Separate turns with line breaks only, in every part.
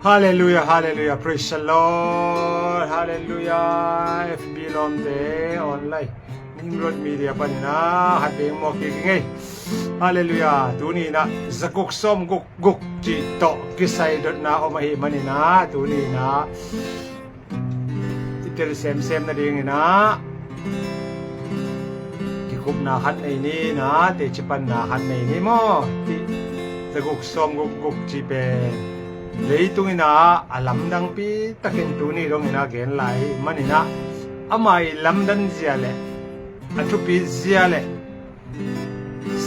Hallelujah, hallelujah, praise the Lord, hallelujah, FB ลอมเตออนไลน์นิ่มรถมีเดียปะนี่นะหัดเบงหมอกกิไง hallelujah ตูนี่นะสกุกส้มกุกจิโตกิไซดดนะออกมาเฮมันนี่นะตูนี่นะอิเตลเซมนะดิงนะที่คุบนาหัดในนี้นะเตจิปันนาหัดในนี้มอที่สกุกส้มกุกจิเป็นleitung ina alam dang pi takin tu ni rong ina gen lai manina amai lamdan zia le atu pi zia le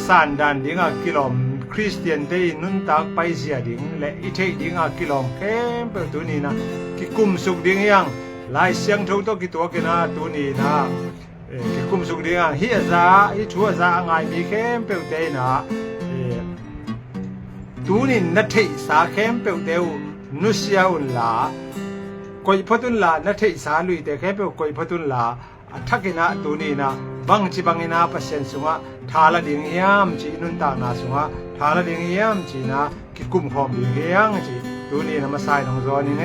san dan dinga kilom christian dei nun tak pai zia ding le i thei dinga kilom kem pe tu ni na ki kum suk ding yang lai siang tho to ki to ke na tu ni na ki kum suk ding hi za hi chu za ngai mi kem pe te naตูนี่นัทเทสาเข้มเปียวเตวนุสยาอุนลากอยพตุนลานัทเทสาลุยแต่เข้มเปียวกอยพตุนลาทักกินะตูนี่นะบังจิบังอินาเปอร์เซ็นต์สุงะทาละดิงยามจีนุนตานาสุงะทาละดิงยามจีนะกิกุมขอมดิงยังจีตูนี่นะมาใส่นองซอนี่ไง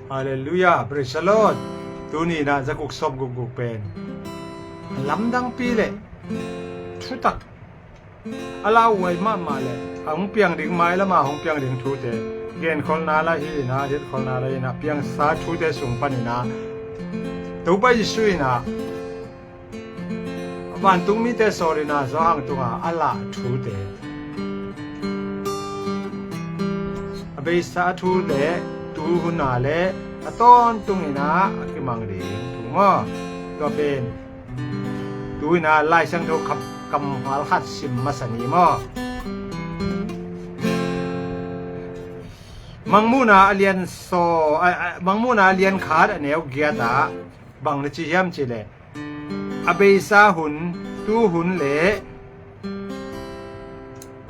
ฮาเลลูยาพระเจ้าตูนี่นะจะกุกซอมกุกเป็นลำดังปีเลยชุตักอลาวไว้มาเลยหงเปียงดิ่งไม้แล้วมาหงเปียงดิ่งทูเตเกณฑ์คนนาละฮีนะเด็ดคนนาละฮีนะเปียงสาทูเตสูงปันนะตัวไปสุยนะวันตุงมีเตสอรินะสองตุงอลาทูเตเบสาทูเตตูหุนาเลตอนตุงนี่นะกิมังดีถูกมั้ยตัวเป็นตูนะไล่สังโทขับกำหัลหัดสิมมาสนีมั้ยมังมูนาเลียนโซมังมูนาเลียนขาดแนวเกียตาบังนจิยามจิเลอเบซาหุนตูหุนเล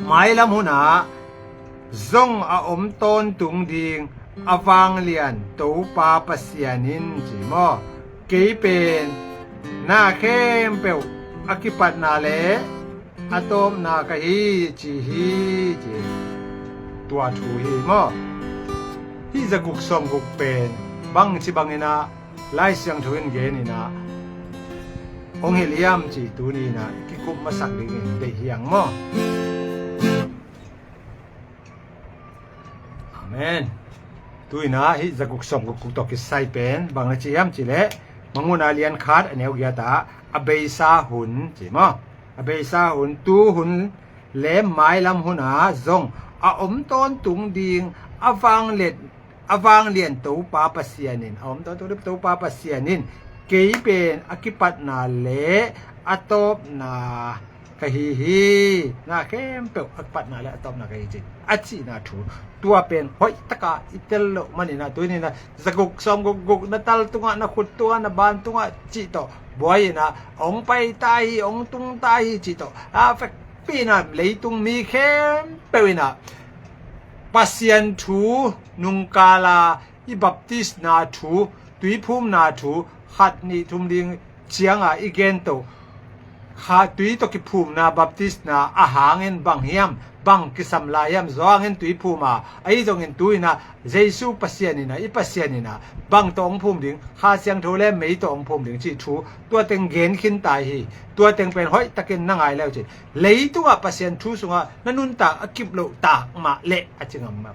ไม้ลำหุนาซงออมต้นตุงดิงอวังเลียนตูปาปเสียนินจิมอเกเป็นนาเข้มเปียวอกิปัตนาเลอะตอมนากะฮีจิฮีจิตัวทูฮีมอฮีจะกุกซอมกุกเป็นบังจิบังเนะไล่เสียงทวินเกนี่นะองเฮเลียมจิตูนี่นะกิกุมมาสักดิงเดเฮียงมออาเมนตุยนะฮิจะกุกซอมกุกตอกิไซเป็นบางนาจิยามจิเลมังมุนาเลียนขาดแนวเกียตาอเบซาหุนจิมออเบซาหุนตูหุนเลมไม้ลำหุนาซงออมต้นตุงดิงอวังเลียนตูปาปเสียนินออมต้นตูปาปเสียนินเกยเป็นอกิปัตนาเลอะตอบนากะฮีนาเข้มเปียวอกิปัตนาเลอะตอบนากะฮีจิอะจินาทูตัวเป็นหอยตะกาอิเตลโลมันนี่นะตัวนี้นะสกุกซอมกุกนะตัลตุงะนะขุดตัวนะบานตุงะจิโตบอยนะองไปตายองตุงตายจิโตอาเฟกปีนะเลยตุงมีเข้มเปียวนะปัสยันทูนุงกาลาอิบัพติสนาทูตุยภูมินาทูขัดนี่ทุมดิงเชียงอ่ะอีเกนโตขาตุยตกิภูมินาบัพติสนาอาหารเงินบังเฮียมบังกิสัมลายามซ้อเงินตุยภูมาไอ้ตรงเงินตุยนะเยซูปัสเซียนี่นะอีปัสเซียนี่นะบังตองภูมิดิงหาเสียงโทเลไม่ตองภูมิดิงจิทูตัวเต็งเกณฑ์ขึ้นตายฮีตัวเต็งเป็นห้อยตะเกนนั่งไงแล้วจิเลยตัวปัสเซียนทูสุงะนันนุนตาอกิบโลตากมาเละอจิงมา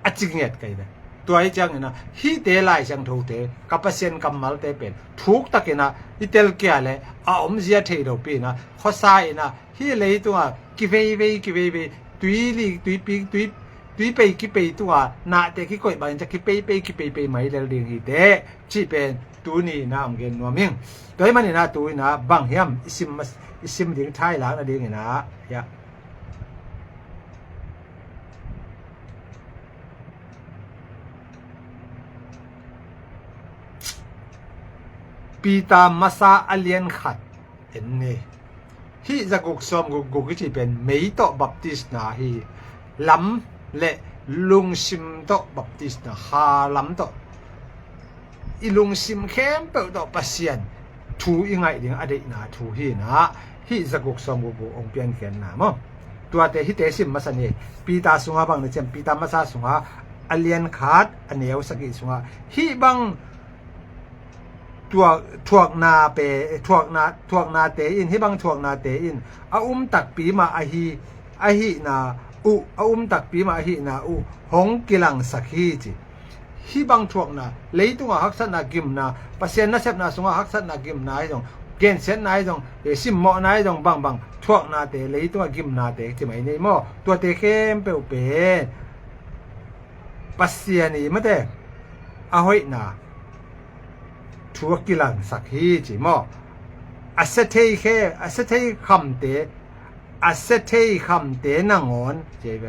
อจิงเงียดไกนะตัวไอ้จังนะฮีเตไลเสียงโทเตกับปัสเซียนกัมมัลเตเป็นทุกตะเกนะอีเตลเกียเลยอมเสียเทโดปีนะข้อซ้ายนะฮีเลยตัวกิเวตุยลีตุยปีตุยไปกิไปตัวนาแต่กิก่อยบางจะกิไปไม่แล้วเรื่องอีเดจิเป็นตูนี่นะอำเกนนัวมิงตัวมันนี่นะตูนะบังเฮียมอิซิมดิ่งท้ายหลังนะดิ่งนะยะปีตามาซาอเลียนขัดเห็นนี่ฮีจะกุกซอมกุกที่เป็นไม่โตบัพติสนาฮีลำและลุงซิมโตบัพติสนาฮาลำโตอีลุงซิมเข้มเปิดโตปัสเซียน ทูอีไงดิงอเดนาทูฮีนะฮิจะกุกสมกุกองเปียนเขียนนะมั้งตัวเตฮิเตสิมมาสันเนปีตาสุงาบังเนี่ยเจมปีตามาซาสุงาอเลียนขาดอันเนียวสกิสุงาฮิบังตัวทวกนาเปทวกนาเตอินฮิบังทวกนาเตอินตักปีมาอหินาตักปีมาอหินาหงกิลังสักฮีจิฮิบังทวกนาเลยตัวฮักษณะกิมนาปะเซียนนะเซบนาสุงาฮักษณะกิมนาจงเกณฑ์เส้นนายจงสิมเหมาะนายจงบังทวกนาเตเลยตัวกิมนาเตจิไหมนี่มั้งตัวเตเข้มเปวปะเซียนี่มะเตอะหอยนาทัวกิลังสักฮีจิมออาเซเทเคอาเซเทคำเตอาเซเทคำเตนางอนเจเบ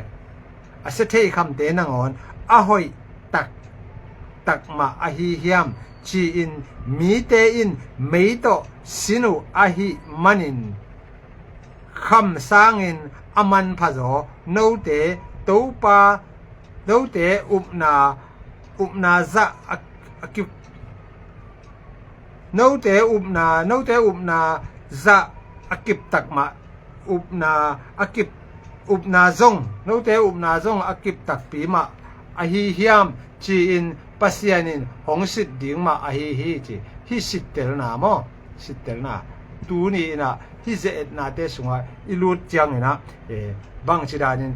อาเซเทคำเตนางอนอะหอยตักมาอะฮีเฮียมจีอินมีเตอินเมโตสินุอะฮีมันินคำสร้างอินอามันพะโซโนเตตูปาโนเตอุปนาซะอะกิโนเตอุปนาซะอากิบตักมาอุปนาอากิบอุปนาซงโนเตอุปนาซงอากิบตักปีมาอะฮีเฮียมจีอินปัสยานินหงสิดดิ่งมาอะฮีจีฮิสิเตลนามอสิเตลนาตูนี่นะฮิเจตนาเตสุงาอิลูดจังนะบังชิดานิน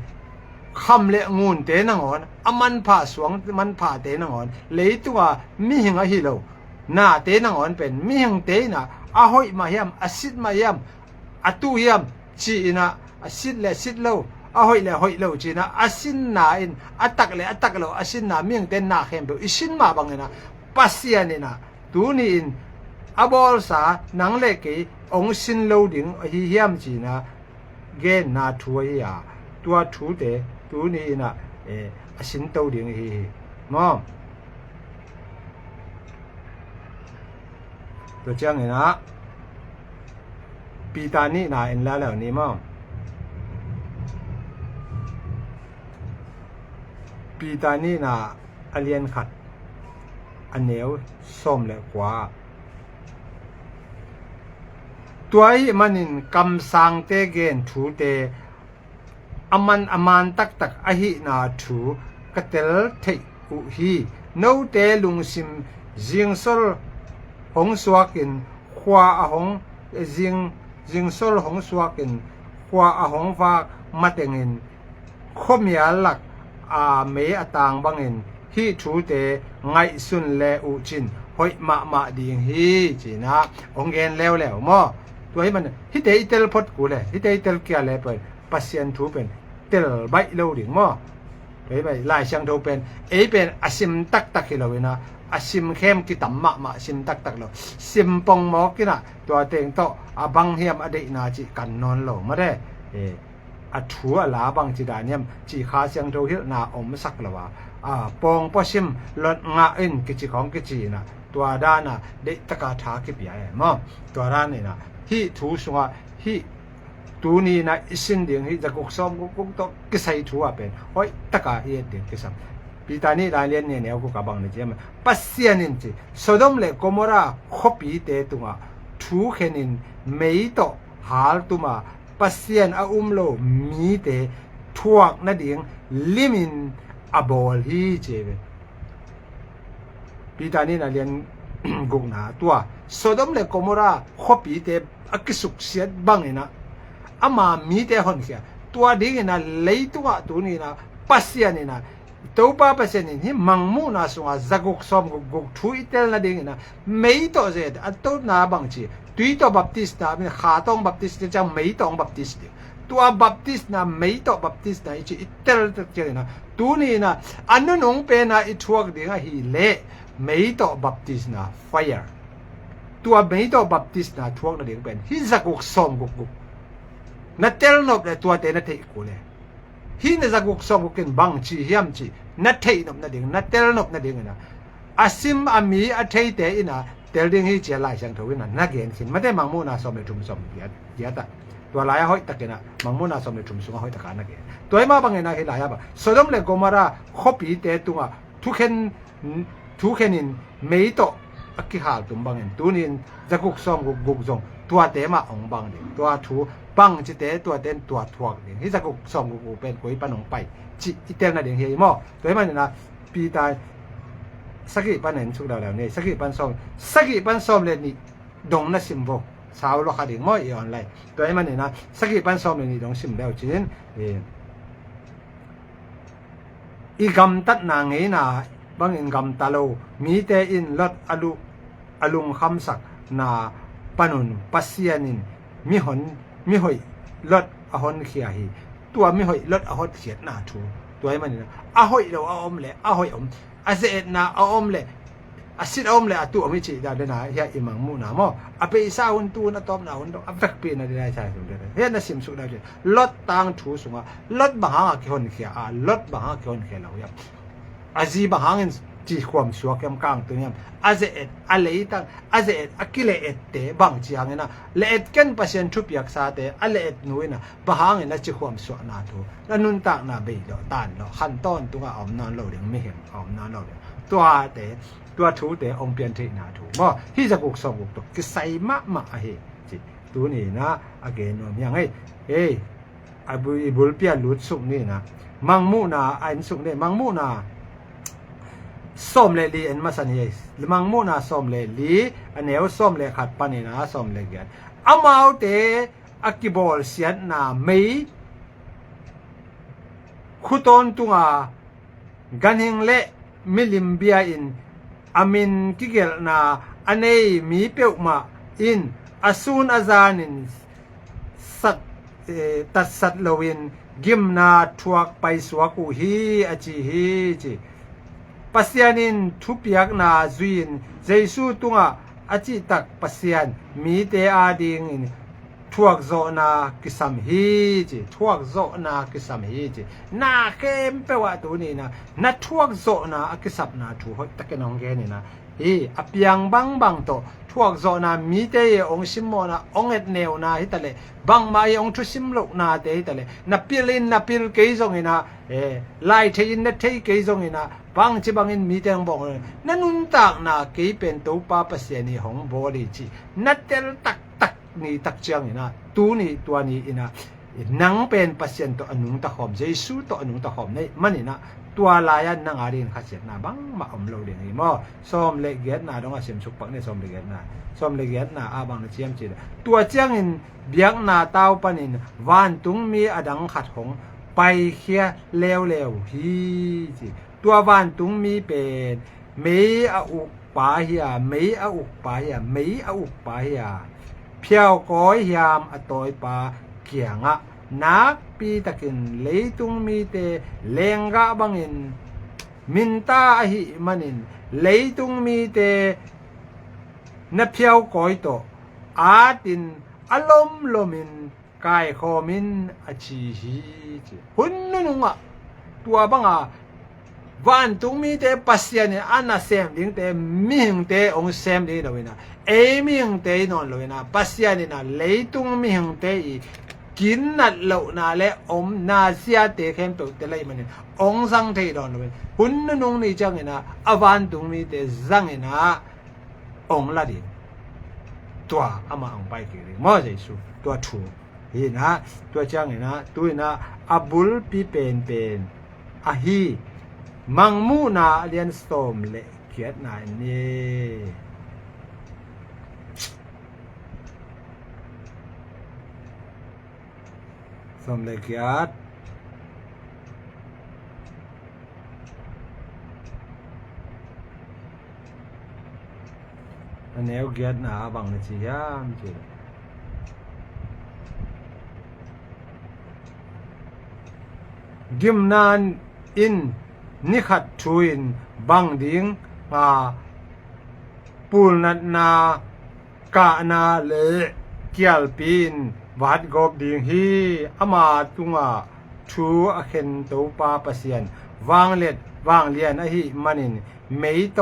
คำเลงูนเตนงอนอามันผ่าสวงมันผ่าเตนงอนเลยตัวมีหิงอะฮิโลนาเตนงอนเป็นมีหิงเตนะอะหอยมาเฮียมอะซิดมาเฮียมอะตูเฮียมจีนะอะซิดเลซิดโลอะหอยเลหอยโลจีนะอะซินนาอินอะตักเลอะตักโลอะซินนามีหิงเตนนาเข้มเปอิชินมาบังนะปัสยานินะตูนี่อินอะบอลสานังเลกีองสินโลดิงอะฮิเฮียมจีนะเกนนาทัวยาตัวทูเตตูนี่นะอะสินโตดิงฮีมอตัวจังนะปีตานี่นาอินแล้วนี่มอปีตานี่นาอเลียนขัดอันเหนียวส้มและกว่าตัวไอ้มันกำสังเตเกนทูเตอามันตักอะหินาทูกะเตลเทอุฮีโนเตลุงซิมจิงซอลหงสวกินขวาหงจิงซอลหงสวกินขวาหงฟากมาเตงินคมยาลักเมอตางบังอินฮีทูเตไงสุนเลอุจินหอยมาดิงฮีจีนะองเกนแล้วมอตัวให้มันฮิเตอิเตลพดกูเลยฮิเตอิเตลเกียเลยเป็นปัสยันทูเป็นเตลใบโลดิงมอไปลายช่างทูเป็นเป็นอาซิมตักฮิโลวินะอาซิมเข้มกิตัมมาซิมตักโลซิมปองมอกินะตัวเต็งโตอาบังเฮียมอเดนาจิกันนอนโลมาได้อัถัวลาบังจิดาเนี่ยจีขาเสียงโทฮินาอมสักละว่าปองปอซิมลดงาอินกิจิของกิจินะตัวด้านน่ะเดตกาทากิบใหญ่มอตัวด้านนี่นะฮิทูสงาฮิตูนี่นะอิสินเดียงฮิจะกุกซ้อมกุกตกกิไซทัวเป็นโอ้ยตะกาเอเดียงกิซัมปีตานี่ลายเลียนเนี่ยกูกะบังเนี่ยเจมปัสเซียนินจิโซดอมเลโกโมราคอปีเตตุงาทูเขนินเมยโตฮาลตุมาปัสเซียนอาโลมีเตทวกนะดิงลิมินอบอลฮีเจเวปีตานี่นะเลียนกุกนาตัวโซดอมเลโกโมราคอปีเตอักสุกเสียบังเนะอามามีเตหอนเขียตัวดิงนะเลยตัวตัวนี้นะปัสเซียนนี่นะตัวป้าปัสเซียนนี่มังมูนาสงาจักกุกซอมกุกทุยเตลนะดิงนะไม่โตเจดอัตโตนาบังจีตุยโตบัพติสต์นะขาตองบัพติสต์จังไม่ตองบัพติสต์ตัวบัพติสต์นะไม่โตบัพติสต์นะอีเตลตะเจนะตัวนี้นะอันนู้นองเป็นนะอีทวกดิงะฮีเล่ไม่โตบัพติสต์นะไฟร์ตัวไม่โตบัพติสต์นะทวกนะดิงเป็นฮิจักกุกซอมกุกนัดเตลนบเลยตัวเตนัดเทกูเลยฮินจักกุกซอมกุกินบังจีเฮียมจีนัดเทนบนัดดิงนัดเตลนบนัดดิงนะอาซิมอามีอาเทเตอินะเตลดิงฮิเจลายช่างทวินันนักเกนขินไม่ได้มังมูนาซอมเลยทุ่มซอมเยอะแต่ตัวลายห้อยตะเกนะมังมูนาซอมเลยทุ่มสูงห้อยตะการนักเกนตัวไอ้มาบังเงินนักเกนลายบ่โซดอมเลโกมาราคอปีเตตุงะทุกเข็นินเมโต อักกิหาตุมบังเห็นตูนินจะกุกซองกุกซองตัวเตมาองบังเดตัวถูบังจิเตตัวเต้นตัวทวกเดที่จะกุกซองกุกเป็นกุยปนองไปจิอีเตนน่ะเดเฮมอตัวมันนะปีตายสักกี่ปันเห็นสุดแล้วนี่สักกี่ปันซอมเลยนี่ดงนะซิมโบสาวโลคาดิงมออีออนไลน์ตัวมันนี่นะสักกี่ปันซอมเลยนี่ดงซิมแล้วจินอีกำตัดนางเงน่ะบางอินกำตะโลมีแต่อินลดอลุงคำสักนาปนุนปัสยานินมีหอยลดอหอนเขียหีตัวมีหอยลดอหอนเขียดนาทูตัวมันนี่นะอหอยเราเอาอมเลยอหอยอมอาเซตนาเอาอมเลยอาสิอมเลยตัวไม่จีดาเดนะเฮียอิมังมูนามออเปซาหุนตูนะตอมนาหุนดออัฟเปีนะได้ใช่สุดเลยเฮียนะซิมสุดได้ลดตังทูสุงะลดบางหางกี่คนเขียลดบางหางกี่คนเขียเรายับอาจีบางหางจีความชัวร์แคมกลางตัวนี้อาเซตอะไรตั้งอาเซตอักกิเลเอตเตบางจีหางนะเลเอตกันพัศยันทุบยักษ์ซาเตอะไรเอตนุ้ยนะบางหางนะจีความชัวร์นาทูแล้วนุนตักนาเบยดอตันดอขั้นต้นตัวอมนานเราเดียงไม่เห็นอมนานเราเดียงตัวเตตัวถูเตองเปลี่ยนเทนาถูบ่ที่จะกุกสกุกตกคือใส่มะเฮจิตัวนี้นะอเกนอย่างไอ้อบุลเปียลุดสุกนี่นะมังมูนาอันสุกนี่มังมูนาส้มเลลีอันมาสันเฮมังมูนาส้มเลลีอันเนวส้มเลขัดปานี่นะส้มเลเกียนอามาเตอักกิบอลเสียนนาไม่คุตอนตุงากันหิงเลมิลิมเบียอินอามินกิเกลนาอันนี้มีเปียวมาอินอาซูนอาจานินสัตตัดสัตลวินกิมนาทวกไปสวกุฮีอจิฮีจิปัสยานินทุบยักนาจุยนเจสูตุงะอจิตักปัสยานมีเตอาดิงทวกโซนากิสัมฮีจิทวกโซนากิสัมฮีจินาเข้มเปว่าตัวนี้นะนัทวกโซนากิสับนาถูกตะเกนองแกนี่นะอเปียงบังโตทวกโซนามีเตยองซิมโมนาองเอ็ดเนวนาฮิตะเลบังมาองทุซิมโลนาเตฮิตะเลนับปิลเกยซงอินะไลเทยินเนเทเกยซงอินะบังจิบังอินมีเตงบอกนันุนตักนาเกยเป็นตัวปาปัสยานีของบริจินัดเตลตักนี่ตักเจียงนี่นะตูนี่ตัวนี้นะนังเป็นปัสยันตัวอนุงตะหอมเจสูตัวอนุงตะหอมนี่มันนี่นะตัวลายันนังอารินขัดเสียนะบังมาอมเราเดี๋ยวนี้มั้งซ้อมเล็กเกียรนะต้องอาเสียมสุกปักนี่ซ้อมเล็กเกียรนะซ้อมเล็กเกียรนะอาบังเจียมจีตัวเจียงอินเบียกนาเต้าปนินวานตุงมีอดังขัดหงไปเคียเลวฮีจีตัววานตุงมีเป็นไม่อาอุกปาเฮียไม่อาอุกปาเฮียไม่อาอุกปาเฮียเพียวก้อยยามอตอยปาเกียงะนักปีตะกินเลยตุงมีเตเลงกะบังอินมินตาหิมันินเลยตุงมีเตนเพียวก้อยโตอาตินอารมณ์ลมินกายคอมินอชีฮีหุ่นนุ่งอ่ะตัวบังอ่ะวันตุงมีเตปัสยานี่อันน่ะเซมดิงเตมิงเตองเซมดิเลยนะมิงเตนอนเลยนะปัสยานี่นะเลยตุงมิงเตกินนัดเหล่านาและนาเสียเตเข้มตัวเตเลยมันองสังเทดอนเลยหุ่นนุ่งนี่จังนะอวันตุงมีเตจังนะองละดิตัวอามาองไปกี่เลยมอเจสุตัวถูนะตัวจังนะตัวนะอับุลปีเป็นอะฮีมังมูนาเลียนสโตมเลเกียดนายนี่สมเลเกียดอันนี้เกียดนาบังนะจียามจีกิมนานอินนิขัดช่วยบังดิ้งปูนัดนากะนาเลเกียลปีนวัดกบดิ้งฮีอามาตุงาชูอเคนตูปาปเสียนวางเล็ดวางเลียนอหิมันินเมยโต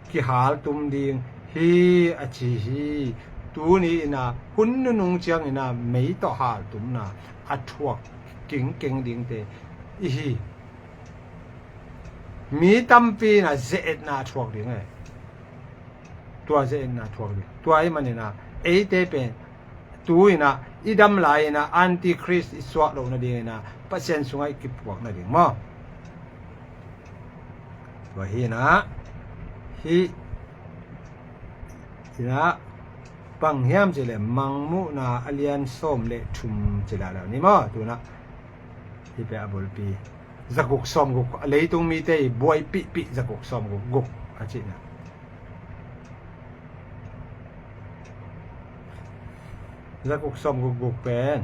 กิหาลตุมดิ้งฮีอชีฮีตูนี้นะหุ่นนุ่งเจียงนะเมยโตหาลตุมนะอัทวกเก่งดิ้งเตอีฮีมีตัมปีนะเจดนาทวกดิ้ง ตัวเจนะทวกดิตัวไอ้มันนะเอเตเป็นตัวนะอีดำลายนะอันติคริสต์อิสวะโลนะดีนะปัจเจนสุงไอกิปวกนะดีมั้งว่าฮีนะฮีนะปังเฮียมเจเลมังมุนะอเลียนส้มเลชุมเจลาแล้วนี่มั้งตัวนะฮีเปอบุลปีจักกส้มกุกเลยตรงมีเตยบวยปิปิจักกส้มกุกอาจินะจักกส้มกุกเป็น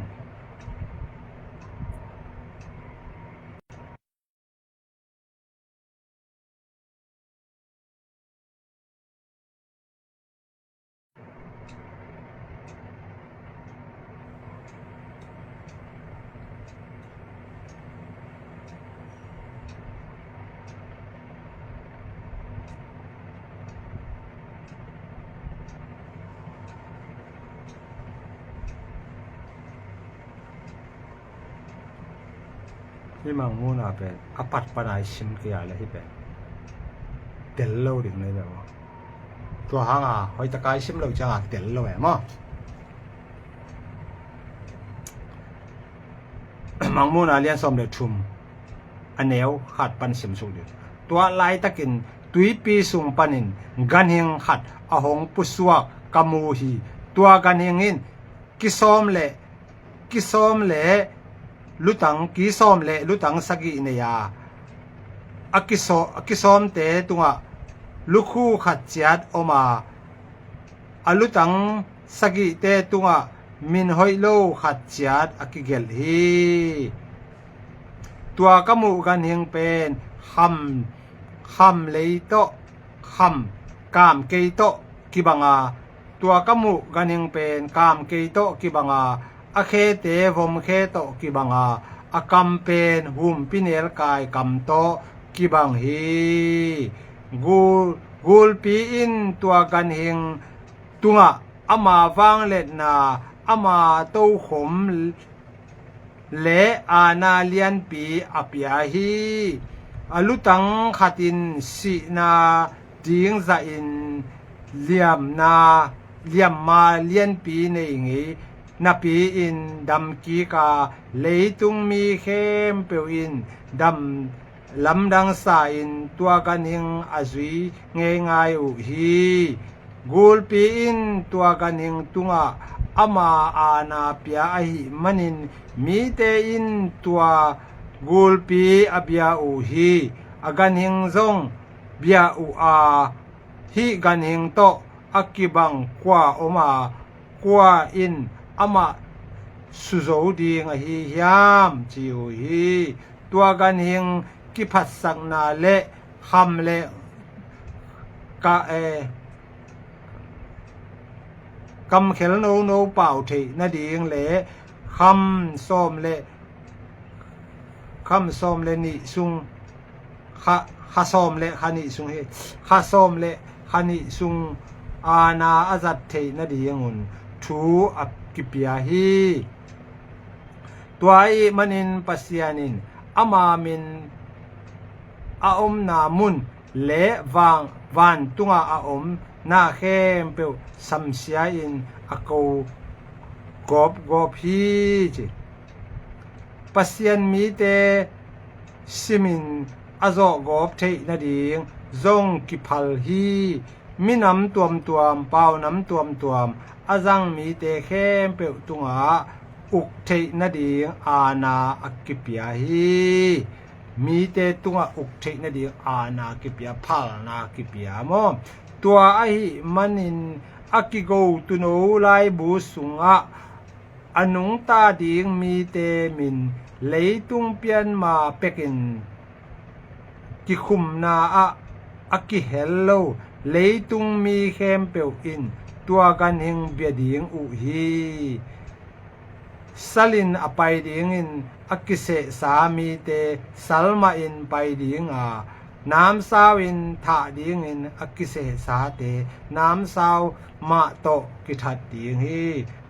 ที่มังมูน่าเป็นอปัตปนายชิมกี่อะไรที่เป็นเดลโลดิ่งเลยแบบว่าตัวหางหอยตะกายชิมเราจะเดลโลแหมมังมูน่าเลียนซอมเดชุมอันเนวขัดปันชิมสุดตัวลายตะกินตุยปีสุงปันินกันหิงขัดอหงปุสวกกามูฮีตัวกันหิงอินกิซอมเลลุตังกิซอมเลลุตังสกิเนียอกิซอมเตตุงะลุคูขัดจัดออกมาอลุตังสกิเตตุงะมินหอยโลขัดจัดอกิเกลฮีตัวกมูกันหิงเป็นคำเลยโตคำกามเกยโตกิบังาตัวกมูกันหิงเป็นกามเกยโตกิบังาอเคเตวมเคโตกิบังาอกัมเป็นหุมปิเนลกายกัมโตกิบังฮีกูลปีอินตัวกันหิงตุงะอามาวังเล็ดนาอามาโตขมเลอานาเลียนปีอเปียฮีอลุตังขัดินสินาดิงซาอินเลียมมาเลียนปีในงี้นาปีอินดำกีกาเลยตุงมีเข้มเปียวอินดำลำดังสาอินตัวกันหิงอาจุยง่ายอุฮีกูลปีอินตัวกันหิงตุงะอามาอานาเปียอหิมันินมีเตอินตัวกูลปีอเบียอุฮีอากันหิงซงเบียอุอาฮีกันหิงโตอากิบังกว่าอมากว่าอินอามาสุโซดีงฮียามจิวฮีตัวกันหิงกิพัสสักนาเลคำเลกะกำเขลโนเป่าเทนาดีงเลคำส้มเลนิซุงขะส้มเลขะนิซุงเฮขะส้มเลขะนิซุงอานาอาจัดเทนาดีงุนทูอักกิปยาฮีตัวไอมันินปัสยานินอามามินอาอมนามุนเลวันตุงอาอมนาเข้มเปียวสัมเสียอินอากกบฮีจิปัสยันมีเตซิมินอโจกบเทนาดีงจงกิพัลฮีมีน้ำตัวมเป่าน้ำตัวมอาจังมีเตเข้มเปียวตุงอาอุกเทนาดีงอานาอักกิปยาฮีมีเตตุงอาอุกเทนาดีงอานากิปยาพาลนากิปยามอตัวไอมันินอากิโกตุโนไลบูสุงะอนุงตาดิงมีเตมินเลยตุงเปียนมาเป็กินกิคุมนาอากิเฮลโลเลยตุงมีเข้มเปียวอินตัวกันหิงเบียดิงอุฮีสลินอไปดิงอินอากิเสสามีเตสัลมาอินไปดิงน้ำสาวินถาดิงอินอกิเสสาเตน้ำสาวมาโตกิทัดดิงฮี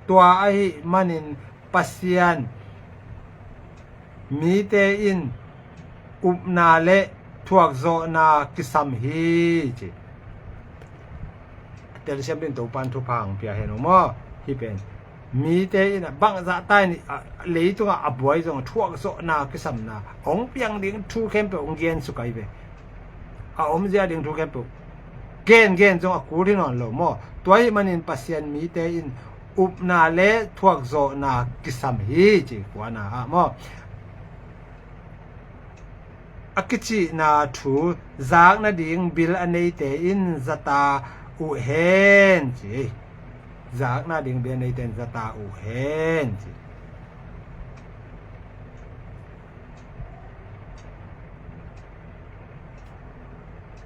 ตัวไอมันินปัสยันมีเตอินอุปนาเลทวกโซนากิสัมฮีจิ แต่เสียมดินตัวปันทุพังเปียเห็นมั้ยที่เป็นมีแต่น่ะบังจะใต้นี่เลยตัวอบวยตรงทั่วโซนากิสัมนาองเปียงดิงทูเข้มไปองเกนสุกายเวอมเสียดิงทูเข้มไปเกนจงกูที่นอนโลมอตัวให้มันอินปัสยันมีแต่อินอุปนาเลทั่วโซนากิสัมฮีจิกว่านะมออักจินาทูจากนาดิงบิลอันนี้เตอินจตาอุเฮนจีจากนาดิงบิลอันนี้เตอินจตาอุเฮนจี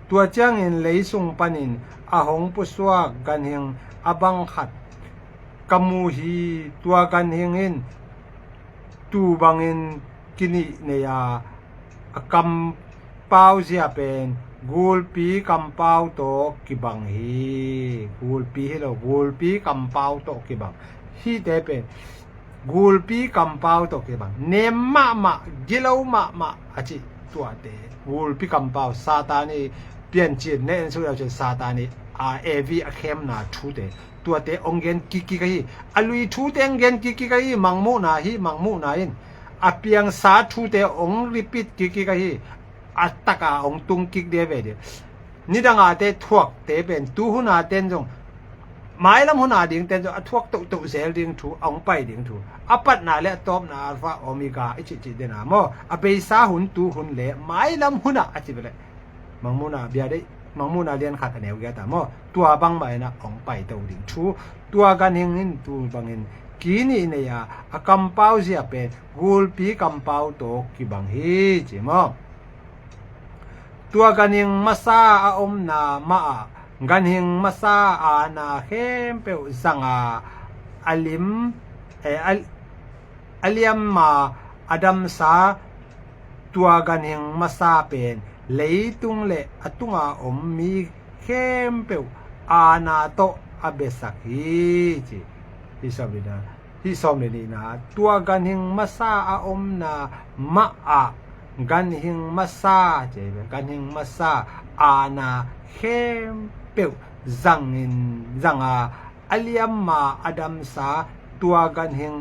ตัวเจ้าอินเลยส่งปันินอาหงปุสวกกันเฮงอบังขัดกมูฮีตัวกันเฮงอินตูบังอินกินิเนียกำเป้าเสียเป็นกูลปีกำเป้าโตกิบังฮีกูลปีให้เรากูลปีกำเป้าโตกิบังฮีเตเป็นกูลปีกำเป้าโตกิบังเนมมากิโลมาอาจิตัวเตกูลปีกำเป้าซาตานีเปลี่ยนจิตเนนสุดแล้วจะซาตานีAV อเข้มนาทูเตตัวเตองเกนกิกะฮีอลุยทูเตงเกนกิกะฮีมังมูนาฮีมังมูนาอินอเปียงสาธุเตองรีปิดกิกะฮีอัตตะกาองตุงกิกเดเวเดนี่ดังอาเตทวกเตเป็นตูหุนาเตนจงหมายลำหุนาดิงเตนจงทวกตุเซลดิงทูองไปดิงทูอปัตนาและตอบนาอัลฟาโอเมกาอิจิเดนามออเปซาหุนตูหุนเลหมายลำหุนาอจิเบเลมังมุนาเบียได้มังมุนาเลียนขัดแนวแกตามอตัวบังไปนะองไปเตดิงทูตัวกันหิงตูบังหินกีนี่เนี่ยกำเป้าเสียเป็นกูลปีกำเป้าโตกิบังฮีจิมอตัวกันหิงมาซาอมนามากันหิงมาซาอานาเข้มเปวสังอาลิมอาลิยมมาอดัมซาตัวกันหิงมาซาเป็นเลยตุงเลอตุงอมมีเข้มเปวอานาโตอเบสักฮีจิที่สอบนะที่สอบนี่นะตัวกันหิงมาซาอมนามากันหิงมาซาเจกันหิงมาซาอานาเข้มเปียวจังอาเลียมมาอดัมซาตัวกันหิง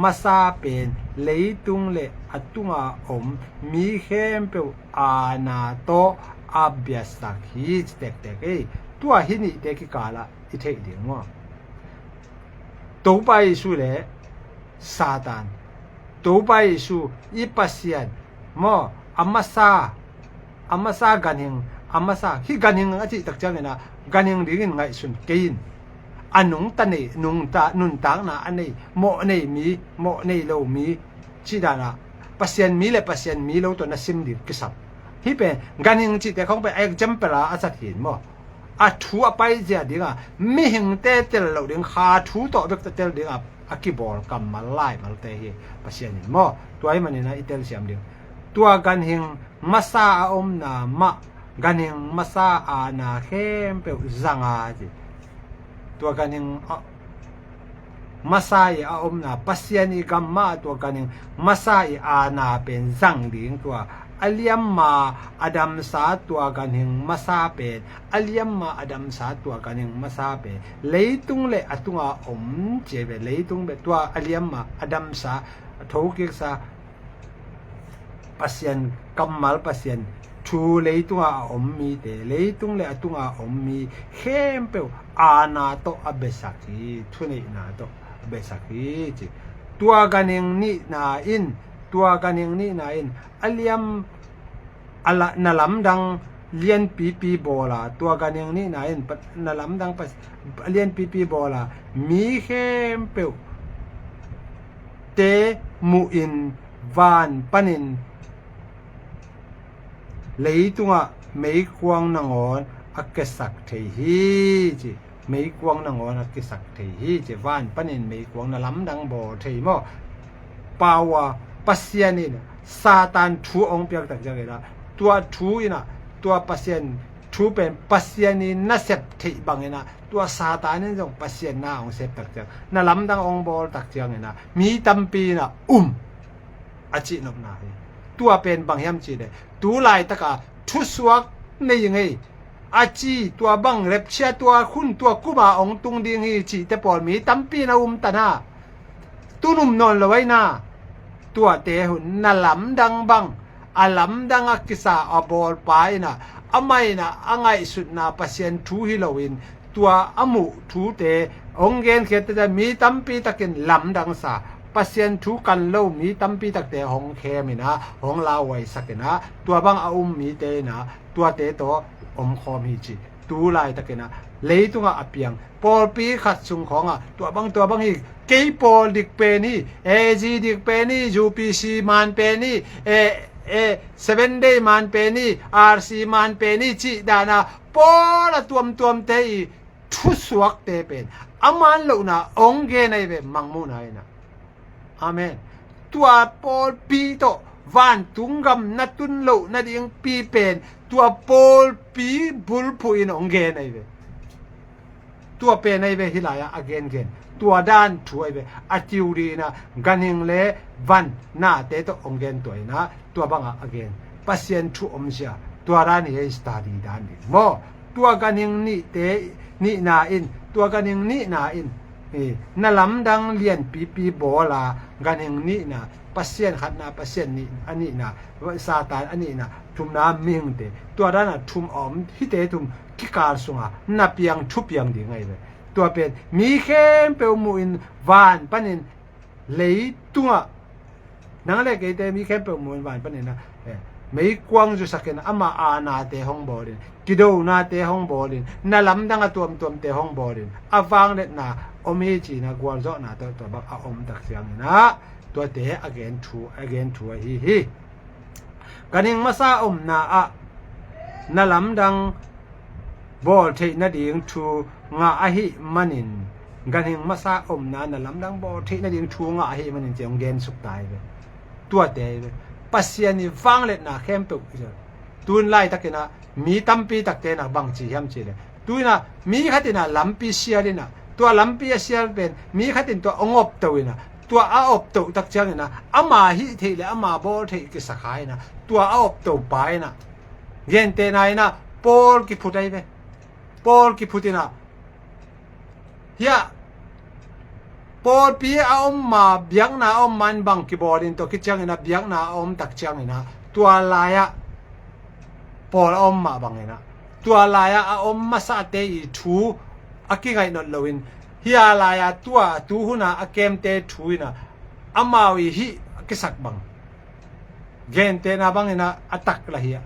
มาซาเป็นเลยตุงเลอตุงอมมีเข้มเปียวอานาโตอาเบสักฮีจเตกตัวหินี่เตกิกาละอิเทดิงวตัวไปสู่เลซาตานตัวไปสู่อีปัสยันมออามาซากันหิงอามาซาฮีกันหิงอจิตักจังนะกันหิงดิงไงสุนเกินอันนุงตะนี่นุงตานุนตางนะอันนี้โมนี่มีโมนี่โลมีชิดานะปัสยันมีและปัสยันมีโลตัวนะซิมดิกิสับฮีเป็นกันหิงจิแต่ของไปไอ้จัมเปล่าอาสัตหินมออาทูอไปเสียดิงไม่เห็นเตเตลเราดิงคาทูต่อเบกเตลดิงอากิบอลกัมมาไล่มาเตะปัสยันมอตัวไอ้มันนี่นะอิเตลเสียมดิงตัวกันหิงมาซาอมนามากันหิงมาซาอานาเข้มเปวจังอาจิตัวกันหิงมาซาอีอมนาปัสยันอีกัมมาตัวกันหิงมาซาอีอานาเป็นจังดิงตัวอาเลียมมาอดัมซาตัวกันหิงมาซาเป็นอาเลียมมาอดัมซาตัวกันหิงมาซาเป็นเลยตุงเลอตุงอมเจเบเลยตุงเบตัวอาเลียมมาอดัมซาโทกิกซาปัสยันกัมมัลปัสยันทูเลยตุงอมมีเตเลยตุงเลอตุงอมมีเข้มเปวอานาโตอเบสักฮีทุนี่นาโตอเบสักฮีจิตัวกันหิงนี่นาอินตัวกันหิงนี่นาอินอาเลียมอละนลำดังเลียนปีโบลาตัวกันหิงนี่นาอินนลำดังเลียนปีโบลามีเข้มเปวเตมูอินวานปันินเลยตัวไม่ควงนางอนอักษักเทฮีจิไม่ควงนางอนอักษักเทฮีจิวานปันินไม่ควงนลำดังโบเทมอปาวาปัสยันนี่ซาตานทูองเปียกตักจังเลยละตัวทูอีนะตัวปัสยันทูเป็นปัสยันนี่น่าเสพที่บางนะตัวซาตานนี่จงปัสยันน่าองเสพตักจังน่าลำดังองบอลตักจังนะมีตัมปีนะอาจินบนาตัวเป็นบางยามจีเดตูลายตะกาทุสวกในยังไง อาจีตัวบังเล็บเชียตัวคุณตัวกุมาองตุงดิงฮีจีแต่ปอลมีตัมปีนาตนาตุนุมนอนละไว้นาตัวเตหุนนาลำดังบังอาลำดังอักษาอบอลไปนะอไม่นะอังไงสุดนาปัสยันทูฮิโลวินตัวอมุทูเตองเกนเขตจะมีตัมปีตะกินลำดังสาปัสยันทูกันโลมีตัมปีตะเตหงเคมินะหงลาไว้สักนะตัวบังอามีเตนะตัวเตโตอมคอมีจีตูลายตะกินะเลยตุงอเปียงปอลปีขัดสุงของตัวบังฮีเกยปอลดิกเปนี่เอจีดิกเปนี่ยูพีซีมันเปนี่7 day มันเปนี่ RC มันเปนี่จิดานาปอละตวมเตอีทุสวกเตเป็นอามันโลนะองเกในเวมังมูนายนะอาเมนตัวปอลปีโตวันตุงกำนัตุนโลนัดยังปีเป็นตัวปอลปีบุลพูอินองเกในเวตัวเป็นในเวฮิลายะ again ตัวด้านช่วยเวอติวรีนะกันหิงเลวันนาเตโตองเกนตัวนะตัวบังagain ปัสยันทุอมเสียตัวร้านนี้สตาดีด้านนี้โมตัวกันหิงนี่เตนี่นาอินตัวกันหิงนี่นาอินนั่นลำดังเลียนปีโบลากันหิงนี่นะปัสยันขัดนาปัสยันนี่อันนี้นะซาตานอันนี้นะทุมน้ำมิงเตตัวด้านน่ะทุมอมที่เตทุมกิการสุงะนับเปียงชุบเปียงดีไงเลยตัวเป็นมีเข้มเปลมูอินวานปนินเลยตัวนังเล็กเตมีเข้มเปลมูอินวานปนินนะไม่กวางจุสักนะอามาอานาเตห้องบอลินกิโดนาเตห้องบอลินนาลำดังตัวเตห้องบอลินอาฟังเล็ดนะอมเฮจีนะกวางจอนะตัวบักอาอมตักเสียงนะตัวเตะ again to ฮีกันยังมาซาอมนะนาลำดังบอลเทนดิงทูงาอหิมันินกันหิงมาซาอมนาลำดังบอลเทนดิงทูงาอหิมันินจะองเกนสุกตายเลยตัวเตะปัสยานิฟังเล็ดนะเข้มตุกตูนไล่ตะกินะมีตัมปีตะเตนะบังจีฮัมจีเลยตูนะมีขัดนะลำปีเชียเลยนะตัวลำปีเชียเป็นมีขัดตัวองอบตัวนะตัวอาอบตัวตักจังนะอามาฮิเทเลอามาบอลเทกิสักายนะตัวอาอบตัวไปนะเย็นเตนายนะปอลกิพุได้ไหมปอลกิพุตินะเฮียปอลปีอาอมมาเบียงนาอมมันบังกิบอลินตัวกิจังนะเบียงนาอมตักจังนะตัวลายะปอลอมมาบังนะตัวลายะอมมาสะเตอีทูอากิไงนนลวินเฮียลายะตัวตูหุนะอาเกมเตทูนะอามาวิฮิกิสักบังเกนเตนะบังนะอัตักละเฮีย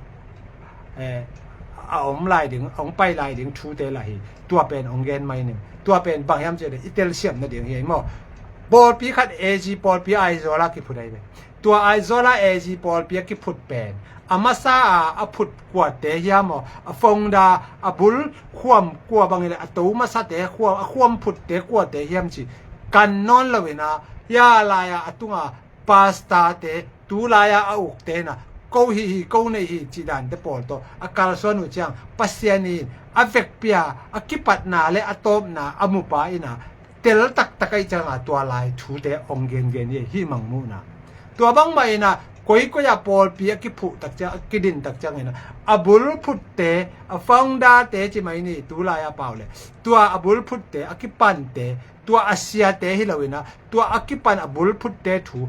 องไล่ดึงองไปไล่ดึงทูเตละเฮีตัวเป็นองเกนไม่หนึ่งตัวเป็นบางยามเจออิตาลีเซียมนั่นเองเฮียมั้งบอลปีขัดเอจีบอลปีไอโซลากิพุดได้ไหมตัวไอโซลาเอจีบอลปีกิพุดเป็นอามาซาอาพุดกวดเตะยามอฟงดาอาบุลความกลัวบางอย่างตัวมาซาเตะความพุดเตะกวดเตะยามจีกันนอนละเวนะยาลายาตุงาปาสตาเตตูลายาอุกเตนะกูฮีกูเนฮีจีดันเตปอลโตอากาลสวนุจังปัสยานีอเวกเปียอากิปัตนาเลอตอมนาอมุปาอินะเตลตักตะไกจังตัวลายทูเตองเกนนี่ฮิมังมูนะตัวบังไม่นะก็อย่าปอลปีกิพุตักจังกิดินตักจังนะอบุลพุตเตอฟังดาเตจิไม่นี่ตูลายาเปล่าเลยตัวอบุลพุตเตอกิปันเตตัวอาเซียเตฮิลาวินะตัวอกิปันอบุลพุตเตทู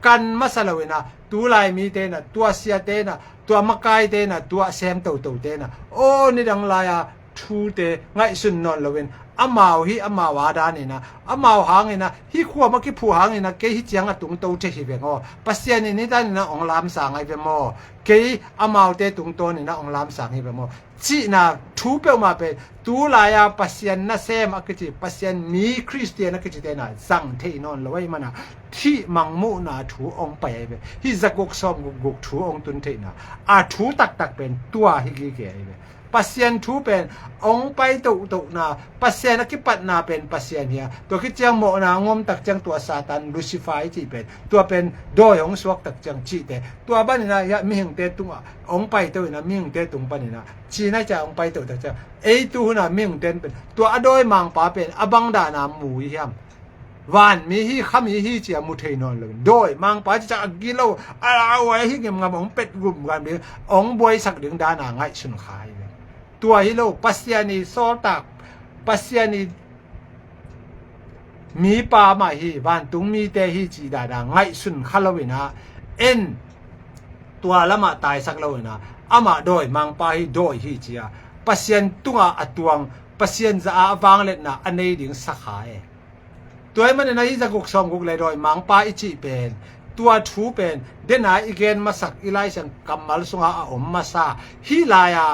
กันมาสลาวินะตูลายมีเตนะตัวเซียเตนะตัวมะกายเตนะตัวเซมเตเตนะโอ้นี่ดังลายาทูเตไงสุนนอนลาวินอามาวฮีอามาวาดานี่นะอามาวหางนี่นะฮีขัวมากิผู้หางนี่นะเกฮิเจียงอะตุงโตเทฮิเบงอปัสยานี่นี่ได้นี่นะองลามสางไอเบมอเกฮิอามาวเตตุงโตนี่นะองลามสางฮิเบมอจีนะทูเปมาเปตูลายาปัสยานะเซมอะกจิปัสยามีคริสเตียนอะกจิเตนะสังเทนอนละไว้มันนะที่มังมุนาทูองไปไอเบฮิจะกกซอมกกทูองตุนเทนะอาทูตักเป็นตัวฮิกิเกไอเบปัสยันทูเป็นองไปตุนาปัสยันกิปัตนาเป็นปัสยันเฮียตัวคิดจังโมนางมตักจังตัวซาตันลูซิฟายจีเป็นตัวเป็นโดยองสวกตักจังจีเตตัวบ้านนี่นะยะมีหิงเตตุงองไปตุนะมีหิงเตตุงปานี่นะจีน่าจะองไปตุตักจังตูนะมีหิงเตนเป็นตัวอโดยมังปาเป็นอบังดานาหมูเฮียมวันมีฮีขมีฮีเจียมุเทนอนเลยโดยมังปาจะกิโลอะไรฮิเงมงามองเป็ดกลุ่มกันเดียวองบวยสักดึงดานาไงสุนขาย ตัวฮิโลปัสยานีโซตักปัสยานีมีปามาฮีบ้านตุงมีเตฮีจีดาดาไงสุนคาลวินะเอ็นตัวละมาตายสักลวินะอามาโดยมังปาฮีโดยฮีจีอาปัสยันตุงอาตวงปัสยันจะอาวางเล็ดนะอันนี้ดิ่งสักหายตัวมันในจะกุกสมกุกเลยโดยมังปาอิจิเป็นตัวทูเป็นเดนายอีเกนมาสักอีไลชันกัมมัลสุงอาอมมาซาฮีลายา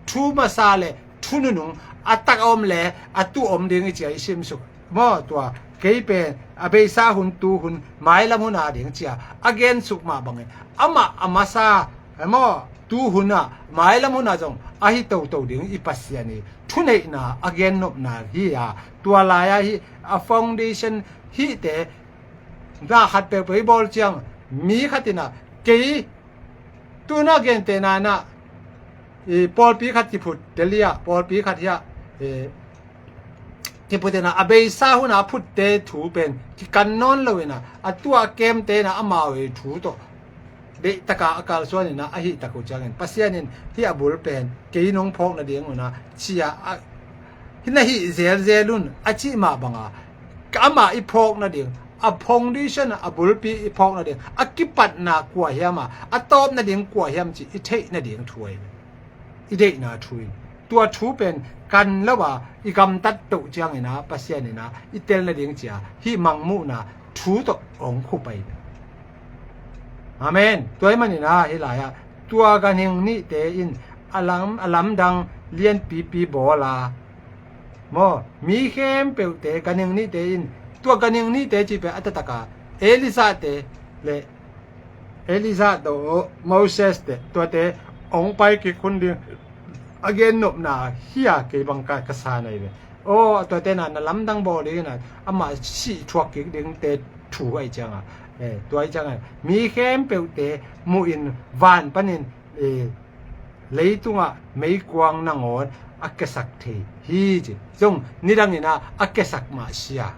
ทูมาซาเลทูนุงอัตตักอมเลอัตุอมดิ่งอิจิอิชิมสุมอตัวเกยเป็นอเบซาหุนตูหุนไม้ละมุนาดิ่งเจียอเกนสุกมาบังเออามาซามอตูหุนอะไม้ละมุนาจงอาฮิโตดิ่งอีปัสยานีทุเนนาอเกนนบนาฮียาตัวลายฮีa foundation hi te na khat pe pe bol chiang mi khatina ke tu na gen te na pol pi khat ti phut delia pol pi khat ya ti phut na abe sa hu na phut te thu pen ki kan non lo na atua kem te na ama we thu to de taka akal so ni na a hi taku changen pasianin hi abul pen ke nong phok na ding na chia hina hi zelun achi ma banga kama ipok na ding a foundation a bulpi ipok na ding akipat na kwa hiama atop na ding kwa hiam chi ithei na ding thuai idei na thui tua thu pen kan lawa igam tat to chiang ina pasian ina itel na ding chia hi mangmu na thu to ong khu pai amen toy manina hi la ya tua ganing ni te in alam dang lian pi bola mo mi khem peute kaning ni te in tua kaning ni te chi pe atataka elisa te le elisa do moses te tua te ong pai ki kun di again nop na hiya ke bangka kasa nai be o tua te na lam dang bo le na ama si chuak ki ding te thu ai chang a tua ai chang a mi khem peute mu in van panin leitunga mei kwang na ngon akesak the hi ji jong nidang ina akesak ma sia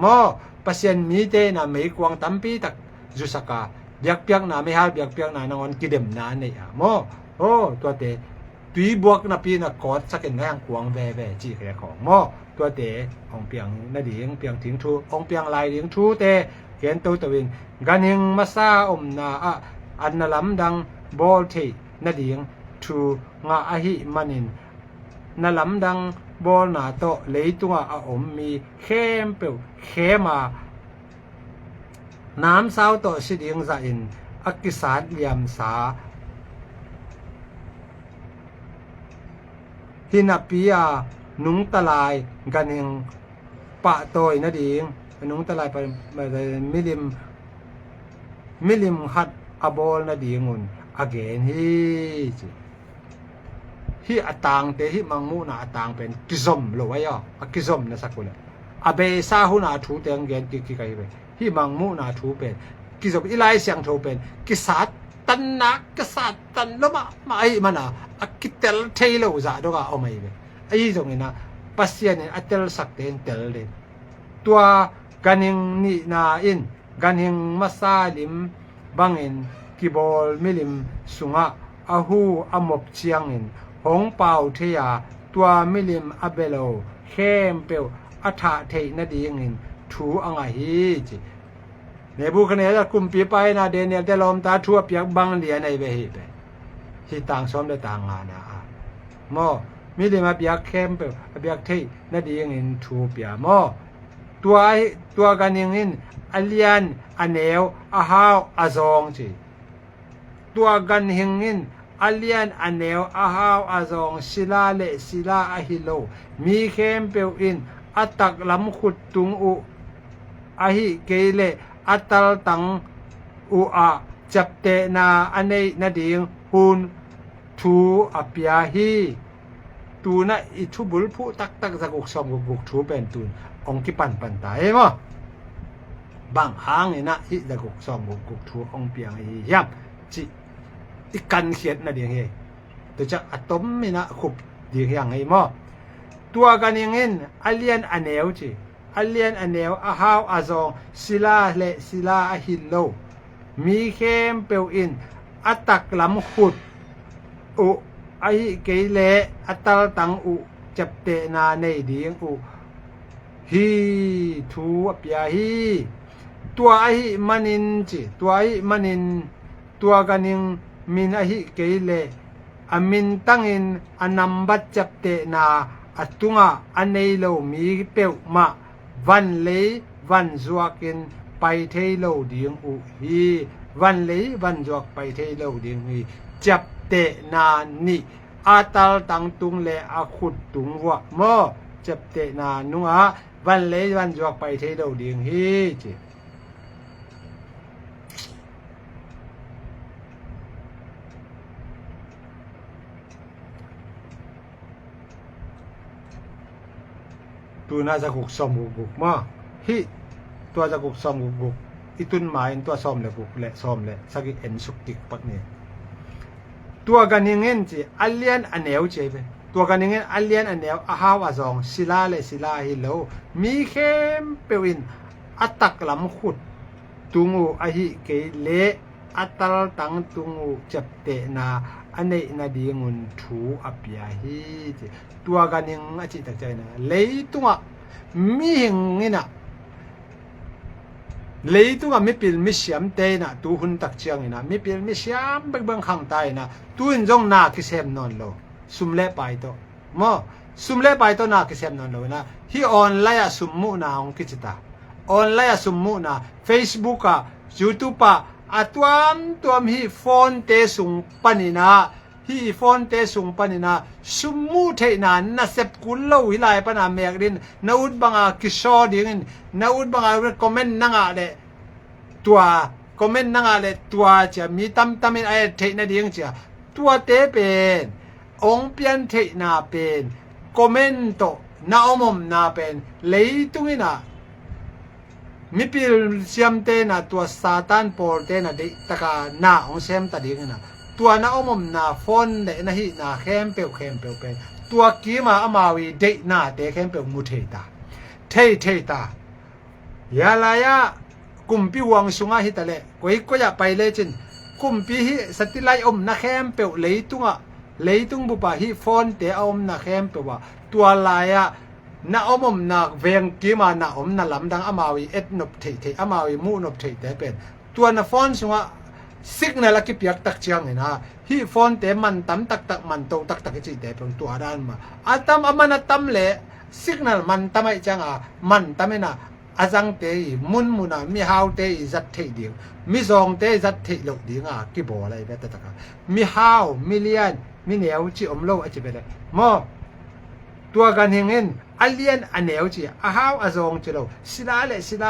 mo pasien mi te na mei kwang tampi tak jusaka biak na me hal biak na ngon kidem na ne a mo o to te tui buak na pi na kot saken ngang kwang ve ji khe khong mo to te ong piang na ding piang ting thu ong piang lai ding thu te ken to tawin ganing masa om na a an na lam dang bol the na ding thu nga a hi manin na lam dang bol na to leitunga a om mi khem pe khema nam sao to siding za in akisat liam sa hinapia nung talai ganing pa toy na ding nung talai pa milim hat abol na dingun again hi atang te hi mangmu na atang pen kizom lo wa yo akizom na sakula abe sa hu na thu teng gen ki kai be hi mangmu na thu pen kizom ilai siang tho pen kisat tan na kisat tan lo ma ai mana akitel thailo za do ga o mai be ai jong ina pasien en atel sak ten tel le tua ganing ni na in ganing masalim bangin kibol milim sunga ahu amop chiang in hong pau thea tua milim abelo khem pe atha thei na ding in thu anga hi chi nebu khane da kum pi pai na de ne de lom ta thu piak bang lia nei be hi pe hi tang som de tang nga na mo milim apiak khem pe apiak thei na ding in thu pia mo tua ganing in alian aneu ahau azong chi tua gan hingin alian aneu ahau azong sila le sila ahilo mi khem peu in atak lam khut tung u ahi keile atal tang u a chapte na anei na ding hun thu apia hi tu na ithubul phu tak zakuk som guk thu pen tun ong ki pan ta e mo bang hang ina hi zakuk som guk thu ong piang hi yap chi ikan khiet na ding he to cha atom mina khup ding yang he mo tua ganingin alian aneu chi alian aneu ahau azong sila le sila ahillo mi khem peu in atak lam khut u ไอเกเลอัตลตังอุจับเตนาในดีงอุฮีทูอปยาฮีตัวไอมันินจิตัวไอมันินตัวกันิงมินไอเกเลอามินตังอินอนัมบัดจับเตนาอัตุงะอันในโลมีเปียวมาวันเลยวันจวกินไปเทโลดีงอุฮีวันเลยวันจวกไปเทโลดีงฮีจับเตนานิอาตัลตังตุงเลอาขุดตุงวะมอจับเตนานุงะวันเลยวันจวกไปเทโลดีงฮีจิตัวน่าจะกุกซอมกุกมาฮิตัวจะกุกซอมกุกอีตุนหมายตัวซอมเลยกุกและซอมเลยสักอีเอ็นสุกติกปักเนี่ยตัวกันยังเงินจีอัลเลียนอันเนวเจ็บตัวกันยังเงินอัลเลียนอันเนวอาฮาวาซองศิลาเลศิลาฮิโลมีเข้มเปวินอัตักลำขุดตุงูอหิเกเลอัตลตังตุงูจับเตนาอันนี้นาดีงุนทูอับยาฮีตัวกันยังอาจิตใจนะเลยตัวมีหิงนี่นะเลยตัวไม่เป็นไม่เสียมเตนะตัวหุ่นตักเชียงนี่นะไม่เป็นไม่เสียมเบิ่งข้างใต้นะตัวอินจงนาคิเซมนอนโลสุมเล่ไปตัวมั้งสุมเล่ไปตัวนาคิเซมนอนโลนะที่ออนไลน์สุมมุนาองคิจิตาออนไลน์สุมมุนา Facebook อ่ะ YouTube อ่ะอัตวมฮีโฟนเตสุงปนินาฮีโฟนเตสุงปนินาสุมมุเทนันน่ะเสพกุลโลวิไลปนาเมกดินนาอุดบังอาคิชอดิงินนาอุดบังอาคอมเมนต์นังอาเลตัวคอมเมนต์นังอาเลตัวจะมีตั้มไอเทนดิงจะตัวเตเป็นองเปียนเทนาเป็นคอมเมนต์โตนาอมมนาเป็นเลยตุงินะมิพิลเซียมเตนะตัวซาตานโปรเตนะดิตะกานาองเซมตะดิงนะตัวนาอมมนาฟอนเลนะฮินาเข้มเปียวเป็นตัวกีมาอมาวีเดนาเตเข้มเปียวมุเทตาเทตายาลายะกุมปีวังสุงาฮิตะเลก้อยก็อย่าไปเลยจินกุมปีฮิสติไลอมนาเข้มเปียวเลยตุงบุปะฮิฟอนเตอมนาเข้มเปียวตัวลายะนาอมนาเวียงกีมานาอมนาลำดังอามาวีเอ็ดนบเทอามาวีมูนบเทแต่เป็นตัวนาฟอนสุงะสิกนาลักเปียกตักเชียงนะฮีฟอนเตมันตัมันโตตักจิตแต่เป็นตัวด้านมาอาตัมอามันตัมเละสิกนามันตัมไอจังมันตัมนะอาจังเตยมุนมุนามีฮาวเตยจัดเทเดียงมีซองเตยจัดเทหลกเดียงกี่บ่อะไรแบบตะกะมีฮาวมีเลียนมีเหนียวจีอมโลอาจจะเป็นอะไรมอตัวกันเห็นอัลเลียนอันเนวจีอาฮาวอาซองจิโลศิล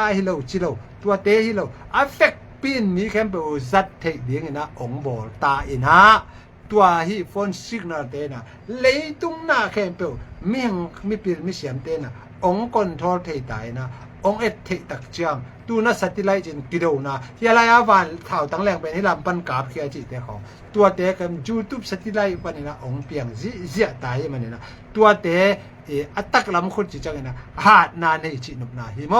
าฮิโลจิโลตัวเตฮิโลอัฟเฟกปีนมีแค่เป็นจัดเทเดียงนะองบอลตาอินะตัวฮีฟอนซิกนาเตนะเลยตุงนาแค่เป็นมีปีนมีเสียมเตนะองคอนโทรลเทตายนะองเอ็ดเทตักเจียงตูน่าสติไลจินกิโดนะยาลายาวันเท่าตั้งแรงเป็นให้ลำปันกาบเขียจิตเตะของตัวเตะกันยูทูบสติไลปันนี่นะองเปียงเสียตายมันนี่นะตัวเตะอัตตักลำขุดจิจังนะหาดนานให้จินบนาฮิโม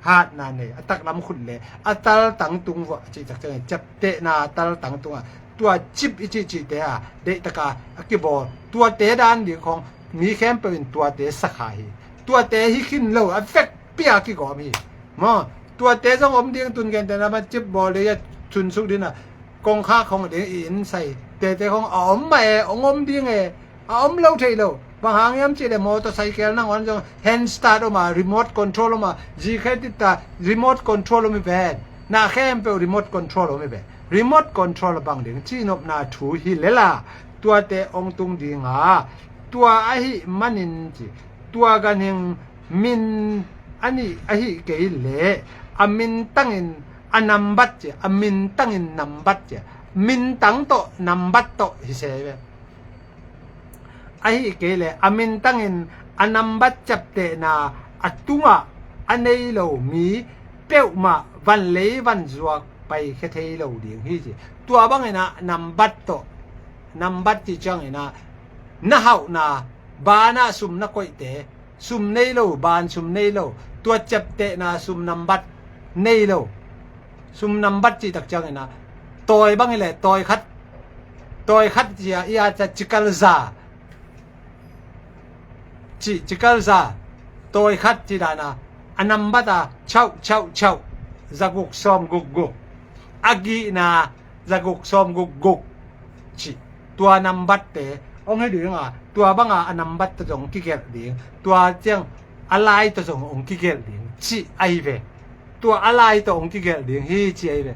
หาดนานให้อัตตักลำขุดเลยอัตตัลตังตุงวะจิจังจับเตะนาอัตตัลตังตุงตัวจิบอิจิเตะเดตกาอักิบอตัวเตะด้านเดียวของมีแค่เป็นตัวเตะสักหายตัวเตะฮิคินโลอัฟเฟกเปียกี่ก็มีมอตัวเตะจงอมเดียงตุนกันแต่ละมันจิบบอลเลยชุนสุกดินะกองข้าของเดียงอินใส่เตะของอมแม่อมเดียงอมเล่าเทโลบางหางยามจีเดมอเตอร์ไซค์นั่งวันจงแฮนด์สตาร์ทออกมารีโมทคอนโทรลออกมาจีแค่ติดตารีโมทคอนโทรลไม่เป็นน่าแค่เป็นรีโมทคอนโทรลไม่เป็นรีโมทคอนโทรลบางเดียงจีนบนาถูฮิเลล่าตัวเตะองตุงดีงาตัวไอฮิมันนินจีตัวกันยังมินอันนี้ไอ้เกยเล่อามินตั้งอินอันนัมบัตเจอามินตั้งอินนัมบัตเจมินตั้งโตนัมบัตโตฮิเซเวไอ้เกยเล่อามินตั้งอินอันนัมบัตจับเตนาอัตุงะอันนี้เรามีเปียวมาวันเล่วันจวกไปแค่เทเราเดียงฮิเจตัวบางไงนะนัมบัตโตนัมบัตที่จังไงนะน่าเฮานาบานาสุมนักก๋วยเต๋ซุมเนโลบานซุมเนโลตัวจับเตะนาซุมนัมบัตเนโลซุมนัมบัตจีตักจังนะตอยบ้างไงแหละตอยคัด ตัวขัดจีอีอาจะจิกัลซาจิกัลซาตัวขัดจีดานะอันนัมบัตาเช่าจะกุกซอมกุกอากีนาจะกุกซอมกุกจิตัวนัมบัตเตองให้ดูอ่ะตัวบ้างอ่ะอันนัมบัตตัวจงกิเกลดิงตัวเจียงอะไรตัวจงองกิเกลดิงจิไอเวตัวอะไรตัวองกิเกลดิงฮีจิไอเว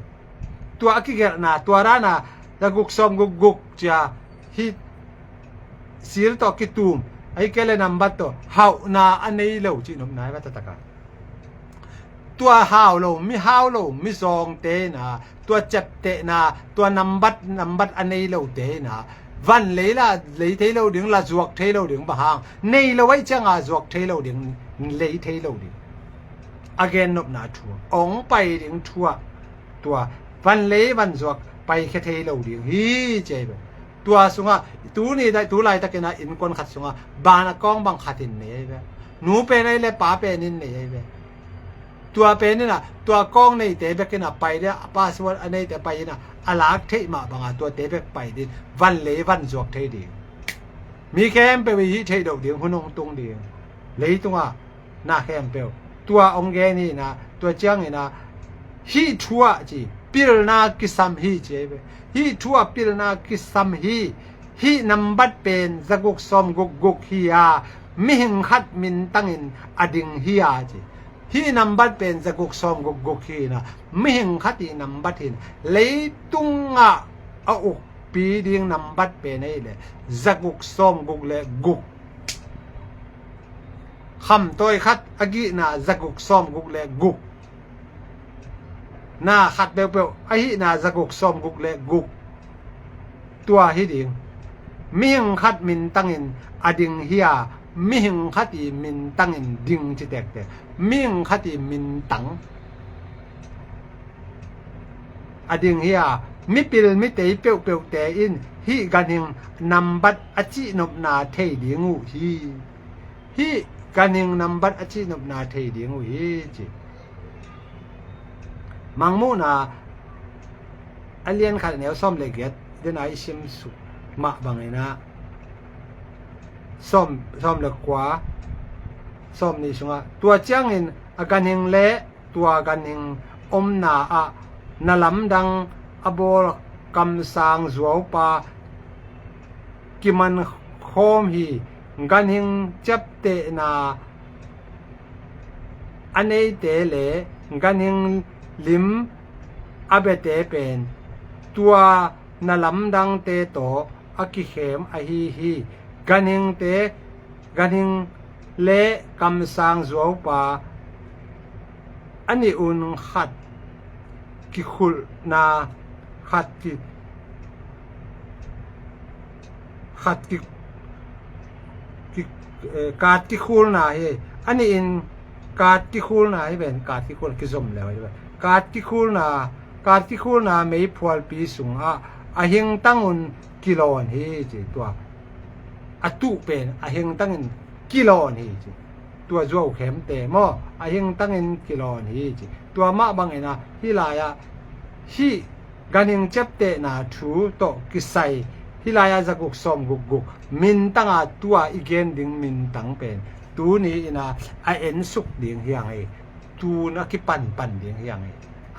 ตัวกิเกลนะตัวร้านะจะกุกซอมกุกจ้าฮีสิลตัวกิตุมไอ้เกลนัมบัตตัวเฮานาอันนี้เลวจีนมนายว่าตะตะกาตัวฮาวโลมีฮาวโลมีซองเตนะตัวเจ็บเตนะตัวนัมบัตอันนี้โลเตนะวันเลยละเลยเทโลดึงละจวกเทโลดึงบางนี่เราไว้จังอาจวกเทโลดึงเลยเทโลดึง again นบนาทัวองไปดึงทัวตัววันเลยวันจวกไปแค่เทโลดึงฮีเจ็บตัวสุงะตัวนี้ได้ตัวไรตะกินะอินคนขัดสุงะบานกองบังขัดอินเนี่ยเว้หนูเป็นอะไรป้าเป็นนินเนี่ยเว้ตัวเป็นนี่นะตัวกองในเตะเบกินะไปเนี่ยป้าสวัสดิ์อันนี้แต่ไปนะอลากเทมาบางตัวเตะเบกไปดิวันเลยวันจวกเทดีมีแคมไปวิเทดอกเดียงหุ่นองตรงเดียงเลยตรงอ่ะหน้าแคมเปลตัวองแกนี่นะตัวเจ้านี่นะฮีทัวจีปิลนากิสัมฮีเจเบฮีทัวปิลนากิสัมฮีนัมบัดเป็นจักกุกซอมกุกฮียามิหิงขัดมินตังอินอดิงฮียาจีฮีนัมบัดเป็นจักกุกซอมกุกฮีนะมิหิงขัดอีนัมบัดหินเลยตุงอ่ะเอาอุกปีดิ่งนัมบัดเป็นไอ้เลยจักกุกซอมกุกเลยกุกคำตัวขัดอากินะจักกุกซอมกุกเลยกุกน่าขัดเปลวไอ้หินะจักกุกซอมกุกเลยกุกตัวฮิดิ่งมิหิงขัดมินตังอินอดิงฮียามิหิงขัดอีมินตังอินดิ่งจิตเด็กเตมิหิงขัดอีมินตังอดิงฮียามิปิลมิเตยเปียวเตอินฮีกันหิงนัมบัดอจินบนาเทดิงูฮีกันหิงนัมบัดอจินบนาเทดิงูฮีจิมังมูนาอเลียนขัดแนวซ่อมเลเกตเดินไอชิมสุมาบังไงนะซ่อมเล็กกว่าซ่อมนี่สงะตัวเจียงอินอาการหิงเละตัวกันหิงอมนาอะนาลำดังอบอลกำสางจวบปากิมันโคมฮีกันหิงจับเตนาอันนี้เตเลกันหิงลิมอาเบเตเป็นตัวนาลำดังเตโตอากิเขมอาฮีกันหิงเตกันหิงเละกำสางจวบปาอันนี้อุนขัดกิคุลนาขัดกิการกิคุลนาเฮอันนี้อินการกิคุลนาเฮเป็นการกิคุลกิจมแล้วใช่ไหมการกิคุลนาไม่พอลปีสูงอาหิงตั้งอุนกิโลนเฮจีตัวอตุเป็นอาหิงตั้งอุนกิโลนเฮจีตัวจวบเข็มเตะมออาหิงตั้งอุนกิโลนเฮจีตัวมาบางเอ็นะที่ลายฮีกันยังเจ็บเตะนาทูโตกิไซที่ลายจะกุกซอมกุกมินตั้งตัวอีเกนดิ่งมินตั้งเป็นตัวนี้นะไอเอ็นสุกดิ่งเฮียงไอตัวนักกิปันดิ่งเฮียงไอ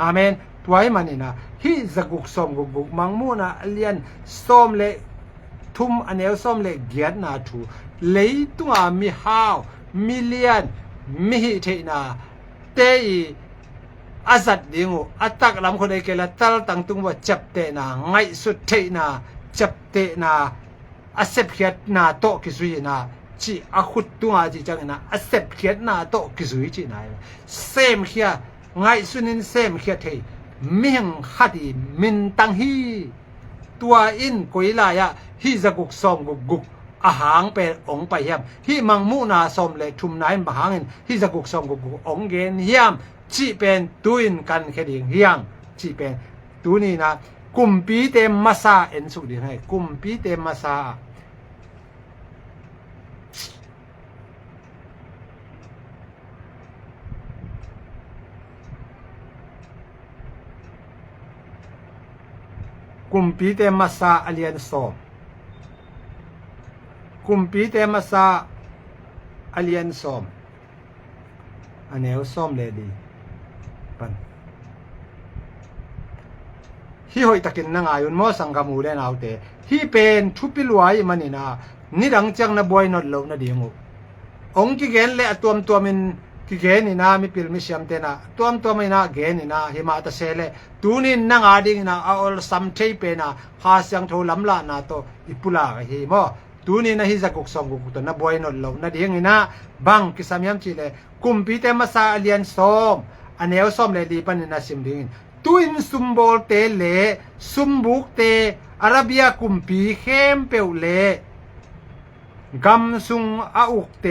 อาเมนตัวไอ้มันนี่นะฮีจะกุกซอมกุกมังมูนะเลียนซอมเละทุ่มอันเอลซอมเละเกียรนาทูเลยตัวมีฮาวมิเลียนมิฮิเทนาเตยอาสัตดิงูอัตักลำคนไอเกลตัลตังตุงว่าจับเตนาไงสุดเทนาจับเตนาอาเซพเขียดนาโตกิสุยนาจีอาขุดตัวจีจังนะอาเซพเขียดนาโตกิสุยจีนายเซมเขียไงสุนินเซมเขียเทมิงขัดีมินตังฮีตัวอินกุยลายะฮีจะกุกซอมกุกอาหางเป็นองไปเฮียมฮีมังมูนาซอมเลยทุมนายบางอินฮีจะกุกซอมกุกองเกนเฮียมจีเป็นตุอินกันแค่ดิ่งเฮียงจีเป็นตัวนี้นะกุมปีเต็มมาซาเอ็นสุดีให้กุมปีเต็มมาซา กุมปีเตมาซาอเลียนซอมกุมปีเตมาซาอเลียนซอมอันเนวซอมเลดีปันฮีหอยตะกินนางอายุนมอสังกามูเลนเอาเตฮีเป็นทุปิลวายมันนี่นะนี่ดังจังนะบอยนอดโลนะดีงูองค์กิเกนเลอตัวมินกิเกนนี่นะมีปิลมิเซียมเตนะตัวมินะเกนนี่นะหิมาตะเซเลตูนินนางอาดิงนะเอาซัมเทเปนะหาเสียงโทลำละนะโตอิปุลาฮีมอตูนี่นะฮิจักกุกซองกุกตัวนะบอยนอดโลนะดีงี้นะบังกิสามยามจิเลกุมปีเตมาซาเลียนซอมอันเนวซอมเลดีปันนะซิมดิงตุอินซุมโบลเตเลซุมบุกเตอาราเบียกุมปีเข้มเปวเลกัมซุงอาอุกเต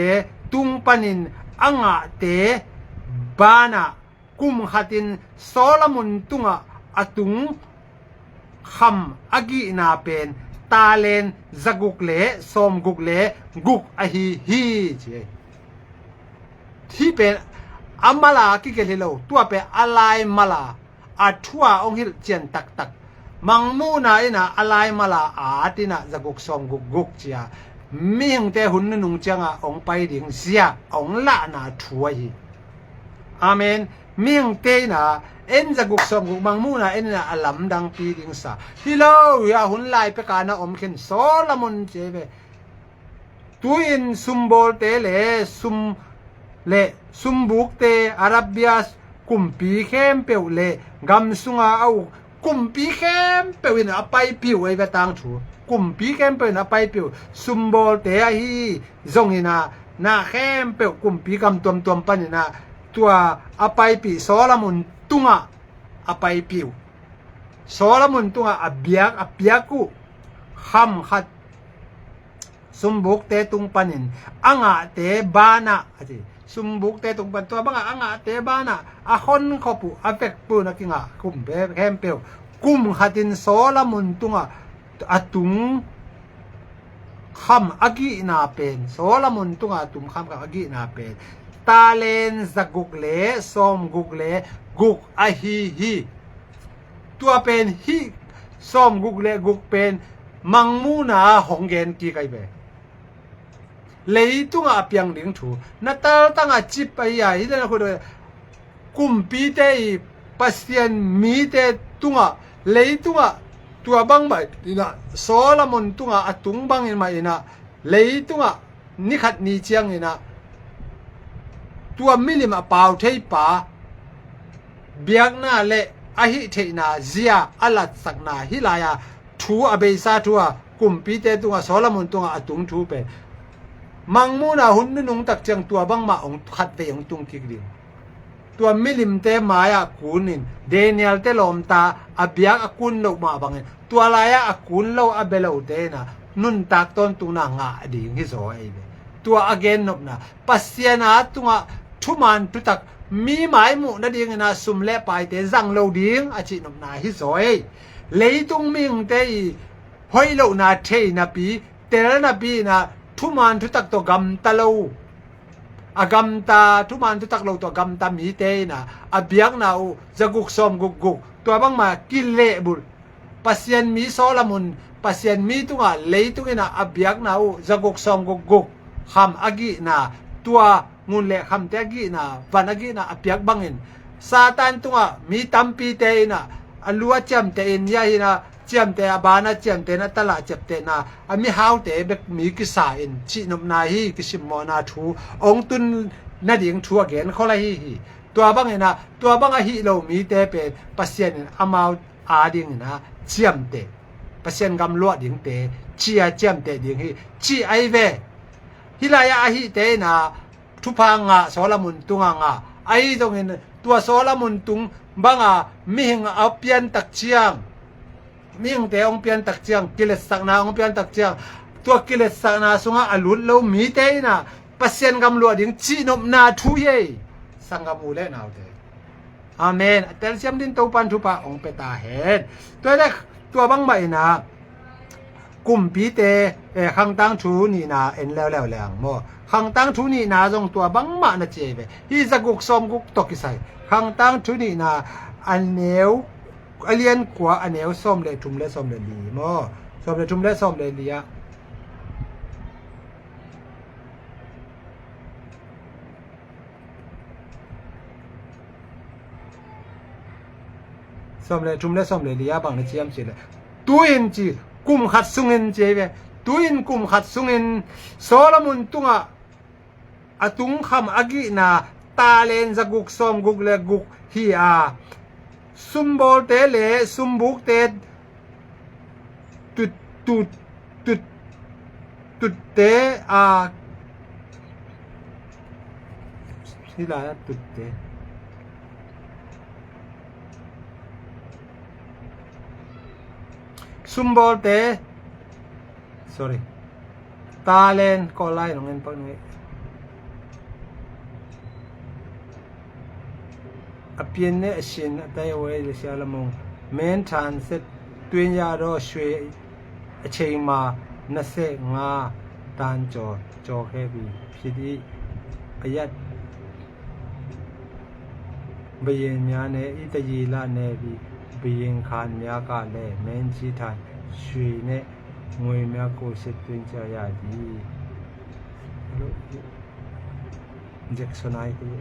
ตุงปันินอังะเตบานะกุมขัดินโซลมุนตุงะอตุงคำอากินาเป็นตาเลนจักุกเลสมกุกเลกุกอหิฮีเจที่เป็นอัมมาลากิเกลิโลตัวเป็นอะไรมาลาอาทัวองหิลเจียนตักมังมูนาอินะอะไรมาลาอาตินะจักุกสมกุกเจียมีหงเตหุ่นนุงจังอ่ะองไปดิ่งเสียองละนาทัวฮีอาเมนมีหงเตนะเอ็นจักุกสมกุกมังมูนาเอ็นนะอลัมดังปีดิ่งสาฮิโลยาหุ่นไลไปกานะอมเข็นโซลมุนเจเบตุอินซุมโบลเตเลซุมบุกเตอาราเบียกุมปีเข้มเปวเลกัมซุงอาเอากุมปีเข้มเปวินอไปปิวไอเวตังถูกุมปีเข้มเปวินอไปปิวซุมโบลเตอฮีจงหินาเข้มเปวกุมปีกัมตัวปันนะตัวอไปปีโซลมุนตุงอไปปิวโซลมุนตุงอเบียกุคำขัดซุมบุกเตตุงปันินอังะเตบานะซุมบุกเตตุงปันตัวบังอังะเตบานะอาคนขบุอาเปกปูนักิงะกุมเบแคมเปวกุมขัดินโซลมุนตุงอตุงคำอากินาเป็นโซลมุนตุงอตุงคำกับอากินาเป็นตาเลนจักุกเลสมกุกเลกุกอฮีตัวเป็นฮีสมกุกเลกุกเป็นมังมูนาหงเกนกีไกเบเลยตุงอาเปียงลิงถูนัตลตั้งอาจิบไปใหญ่ที่นั่นคนเดียวกุมปีเตปัสเซียนมีเตตุงอาเลยตุงอาตัวบังไปนี่นะโซลมุนตุงอาตุงบังอินมาอินะเลยตุงอานิขัดนิเจียงอินะตัวมิลิมาเปล่าเทปาเบียกหน้าเละอหิเทนาเซียอัลลัดสักนาฮิลายาทูอเบซาทัวกุมปีเตตุงอาโซลมุนตุงอาตุงทูเปมังมูนาหุ่นนุงตักเจียงตัวบังมาองขัดไปองตุงกิกดิตัวมิลิมเตมายากุนินเดนิเอลเตลอมตาอเบียกกุนโลมาบังเงินตัวลายากุนโลอเบลโอเตนะนุนตักต้นตุนางาดิงฮิโซเอเบตัวอเกนนบนะปัสเซียนาตุงะทุมันตุตักมีหมายมุนาดิงนะสุมเลไปเตจังโลดิงอจินบนาฮิโซเอเลยตุงมิงเตหอยโลนาเทนาปีเตลนาปีนะทุมันทุตักตัวกัมตะโลอากัมตาทุมันทุตักโลตัวกัมตามีเตนะอาเบียกนาอูจะกุกซอมกุกตัวบังมากิเลบุลปัสเซียนมีโซลมุนปัสเซียนมีตุงะเลยตุงนะอาเบียกนาอูจะกุกซอมกุกคำอากินาตัวงุนเละคำเตกินาวันอากินาอาเบียกบังอินซาตานตุงะมีตัมปีเตนะอลัวเจมเตอินยาฮินะเจียมเตอบานาเจียมเตนะตลาดเจ็บเตนะอามีฮาวเตเบกมีกิสาอินชินมนาฮีกิชิมอนาทูองตุนนาดิงทัวเกนเขาละฮีตัวบังเนะตัวบังอะฮีโลมีเตเป็นปัสเซียนอามาวอาดิงนะเจียมเตปัสเซียนกำลวดดิงเตชีอาเจียมเตดิงฮีชีไอเวฮิลายาฮีเตนะทุพังะโซลมุนตุงะไอตรงนี้ตัวโซลมุนตุงบังอะมีหิงเอาเปียนตักเชียงมีองเตองเปียนตักเจียงกิเลสสักนาองเปียนตักเจียงตัวกิเลสสักนาสุงะอลุดโลมีเตนะปัสเซียนกำลัวดิงจีนบนาทุเยสังกมูเลนเอาเตอาเมนเตลเซียมดินตูปันทุปะองเปตาเฮดตัวได้ตัวบังใบนะกุมปีเตขังตังทูนี่นาเอ็นแล้วแรงโมขังตังทูนี่นาจงตัวบังมานะเจเวฮีจะกุกซอมกุกตกิไซขังตังทูนี่นาอันเนว อเลียนกว่าอันแนวซ่อมเลยทุมและซ่อมเลยลีมอซ่อมเลยทุมและซ่อมเลยลีอะซ่อมเลยทุมและซ่อมเลยลีอะบางในเจียมสิเลยตัวเองจีกุมขัดสุงเงินเจเวตัวเองกุมขัดสุงเงินโซลมุนตุงอะอตุงคำอกินาตาเลนจะกุกซ่อมกุกเลกุกฮีอาซุมบอลเตเลซุมบุกเตตุดเตนี่ล่ะตุดเตซุมบอลเต sorry ตาเลนก็ไล่น้องเงินปักนี้อเปียนเนชินไตเวลเสียละมงเมนทานเซตตวยยาโรชวยเชงมานะเซงาตานจอเฮบีพี่ดีอายัดเบียนญาเนอิตยีลาเนบีเบียนคานญากาเลเมนจีทานชวยเนงวยเมียโกเซตตวยจายาดีเจ็กสนายตี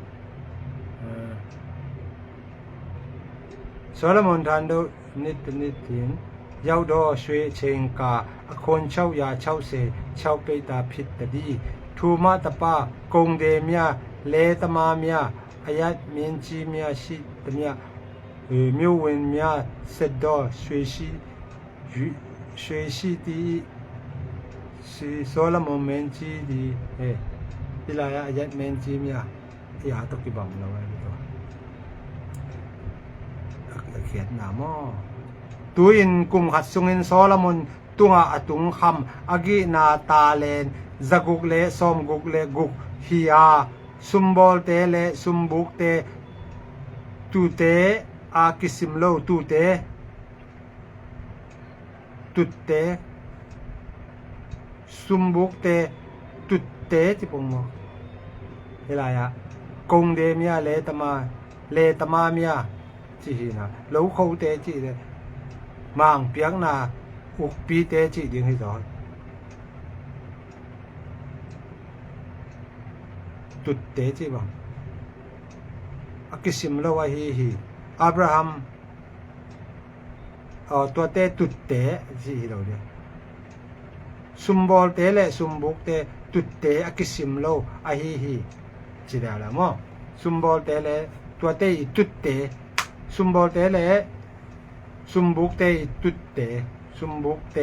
โซโลมอนทันโดนิดทินยาวดอชวยเชงกาอคนเช่ายาเช่าเสเช่าเปตาพิตดีทูมาตปากงเดเมียเลตมาเมียอายัดเมียนจีเมียชิตเมียมิวเวนเมียเซดอชวยชีตีsi Solomon menci di ilaya ayat menci mia ya to ki bang lawan to khiat na mo tuin kum khat sungin Solomon tunga atung kham agi na ta len zaguk le som guk le guk hiya sumbol te le sumbuk te tu te a kisim lo tu te tut te sumbuk te tut te ti pong mo hilaya kong de mia le tama mia chi na lo khou te chi de mang piang na uk pi te chi ding hi do tut te chi ba akisim lo wa hi Abrahamตัวเตตุดเตสิเราเดียซุมบอลเตเลซุมบุกเตตุดเตอกิสิมโลอะฮีจิดาละมอซุมบอลเตเลตัวเตตุดเตซุมบอลเตเลซุมบุกเตตุดเตซุมบุกเต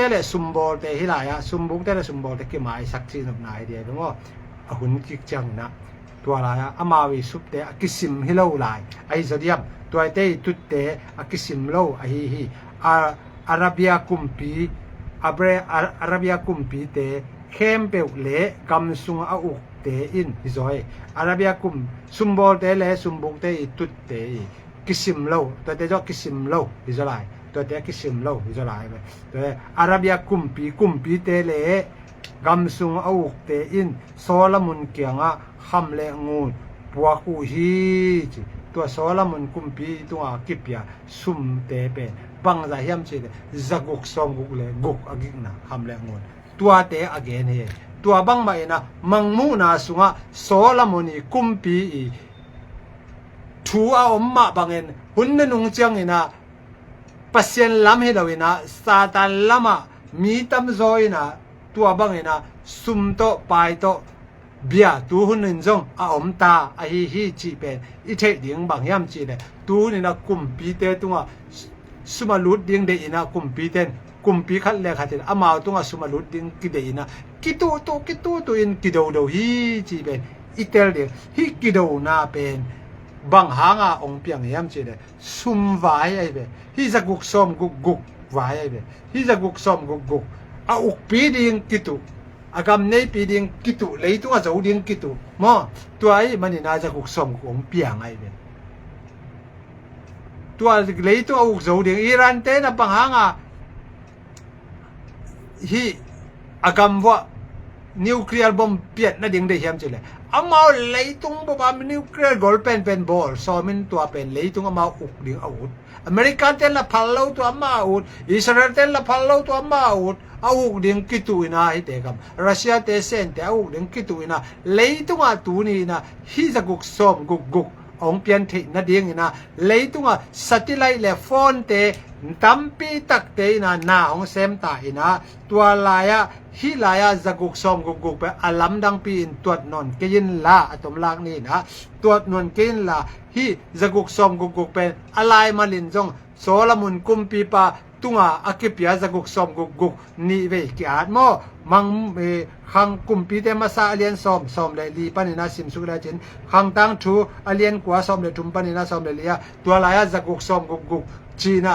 เลซุมบอลเตฮิลายะซุมบุกเตเลซุมบอลเตกิหมายสักซีนบนายเดียดมออะหุนจิกจังนะตัวลายะอามาวิสุเตอกิสิมฮิโลลายไอซะเดียมตัวเตตุดเตอกิสิมโลอะฮีอาราเบียกุมปีอาราเบียกุมปีเตเข้มเปวเลกำสุงอาอุกเตอินฮิซอยอาราเบียกุมซุมบอลเตเลซุมบุกเตตุดเตกิสิมโลตัวเตจอกิสิมโลฮิซอลายตัวเตกิสิมโลฮิซอลายไปตัวอาราเบียกุมปีเตเลกำสุงอาอุกเตอินโซลมุนเกียงะคำเลงูปัวกูฮีตัวโซลมุนกุมปีตัวกิปยาซุมเตเปบังจะเฮียมสิจะกุกซองกุกเลยกุกอกิกนะคำเลงูตัวเตอเกนเฮตัวบังไม่นะมังมูนาสุงะโซลมุนีกุมปีทัวอมมาบังเงินหุ่นนุ่งเจียงนะปัสเซียนล้ำให้เราเนะซาตานล้ำมีตั้มซอยนะตัวบังเงินนะซุมโตไปโตเบียตูหุ่นนึงจงอมตาไอฮีจีเป็นอีเทเดียงบางยามจีเลยตูนี่นะกุมปีเตตัวสุมาลุดเดียงเดอินะกุมปีเตนกุมปีคัดเลขาเตนอามาตัวสุมาลุดเดียงกิเดอินะกิตูตัวอินกิโดโดฮีจีเป็นอีเตลเดียฮีกิโดนาเป็นบางหางองเปียงยามจีเลยซุมไว้ไอเบฮีจะกุกซอมกุกไว้ไอเบฮีจะกุกซอมกุกอาอุกปีเดียงกิตูอากำเนปีดิงกิตุเลยตัวจะอุดิงกิตุมอตัวไอ้มันน่าจะกุกสมของเปียงไอ้เป็นตัวเลยตัวอุกจะอุดิงอิรันเตนะปังหางฮีอากำว่านิวเคลียร์บอมเปียดนั่นดิงได้เฮียมจิเลย amau leitung ba nuclear goal pen ball so min tua pen leitung amau uk ding out American ten la phallo tu amau Israel ten la phallo tu amau au ding kitu ina hi te kam Russia te sen te au ding kitu ina leitung a tu ni na hi zaguk som guk ong pian the na ding ina leitung a satellite le phone te tampi tak te na ong sem ta ina tua laya hi laya zaguk som guk pe alam dang pi in tuat non ke yin la atom lak ni na tuat non ke yin la hi zaguk som guk pe alai malin jong solamun kumpi pa tunga akipya zaguk som guk ni ve ki at mo mang khang kumpi te masa alien som le li panina sim su la chin khang tang thu alien kwa som le thum panina som le lia tua laya zaguk som guk china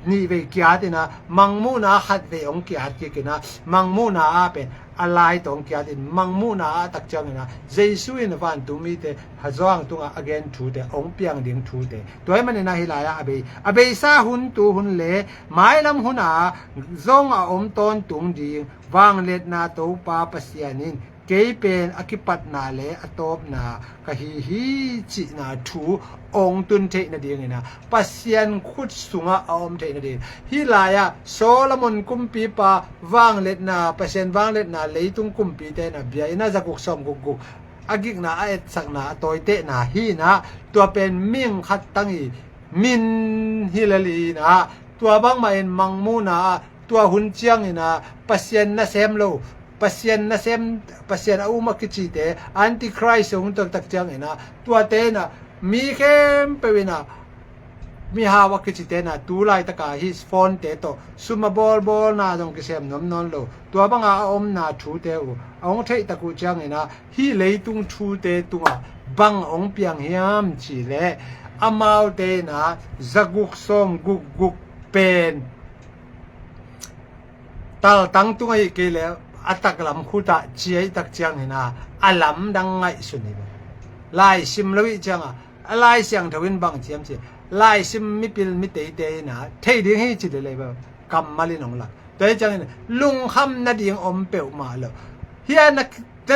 ni ve ki at na mangmu na khat ve ong ki at ki na mangmu na a pen alai tong ki atin mangmu na tak chang na jesu in van tu mi te hazwang tunga again thu te ong piang ding thu te toy man na hilaya abe sa hun tu hun le mai lam huna zong a om ton tung ding wang let na to pa pasianin ke pen akipat na le atop na ka hi chi na thu ong tun the na ding na pasian khut sunga om the na ding hilaya solomon kumpi pa wang let na pasien wang let na leitung kumpi te na bia ina zakuk som guk agik na aet sak na toy te na hi na tua pen ming khat tangi min hilali na tua bang ma en mangmu na tua hun chiang ina pasien na sem lo pasien na sem pasien au makichi te antichrist ung tak chiang ina tua te na mi kem pe wina mi hawa kichi te na tu lai taka his phone te to suma bol na jong kisem nom non lo tua banga om na thu te u ong thei taku chiang ina hi leitung thu te tunga bang ong piang hiam chi le amau te na zaguk som guk pen tal tang tunga hi ke le atak lam khuta chiai tak chiang ina alam dang ngai suni lai sim lowi changa alai siang thawin bang chiam chi lai sim mi pil mi te na thei ding hi chi de le ba kam mali nong la toy chang ina lung kham na ding om peu ma lo hian na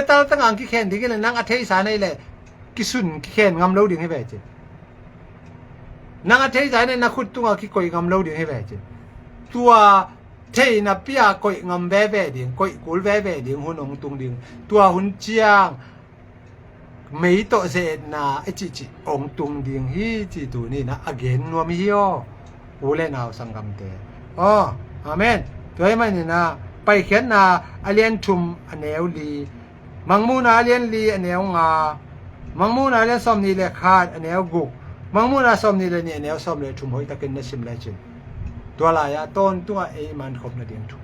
tal tang ang ki khen ding le nang a thei sa nei le ki sun ki khen ngam lo ding hi ve chi nang a thei sa nei na khut tunga ki koi ngam lo ding hi ve chi tua thei na pia koi ngam ve ding koi kul ve ding hunong tung ding tua hun chiang mấy tội dễ na chị ông tung điên hi chị tu ni na again nuam hi o ule nào sang gam te amen toy man na pai khen na alien thum aneu li mangmu na alien li aneu nga mangmu na alien som ni le khat aneu guk mangmu na som ni le ni aneu som le thum hoi takin na sim le chin to la ya ton tunga e man khop na ding thu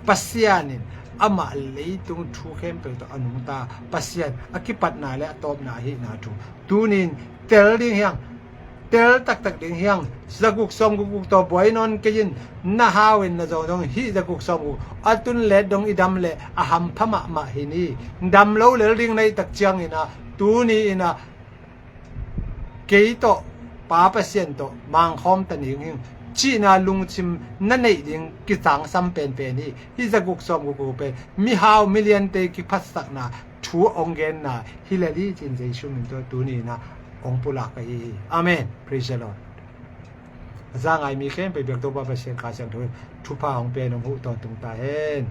pasianin ama leitung thu khem pe to anungta pasian akipat na le atop na hi na thu tunin tel ding hyang tel tak ding hyang zaguk som guk to boinon kein na hawin na jong hi zaguk som atun le dong idam le aham phama ma hi ni dam lo le ding nei tak chiang ina tuni ina ke to pa pasien to mang khom taning hyang chi na lung chim na nei ding ki chang sam pen ni hi zaguk som gu pe mi haw million te ki phasak na thu ongen na hilali chin jesu min to tu ni na ong pula ka hi amen praise the lord za ngai mi khem pe bek to ba pa sen ka chang thu pa ong pe nong hu to tung ta hen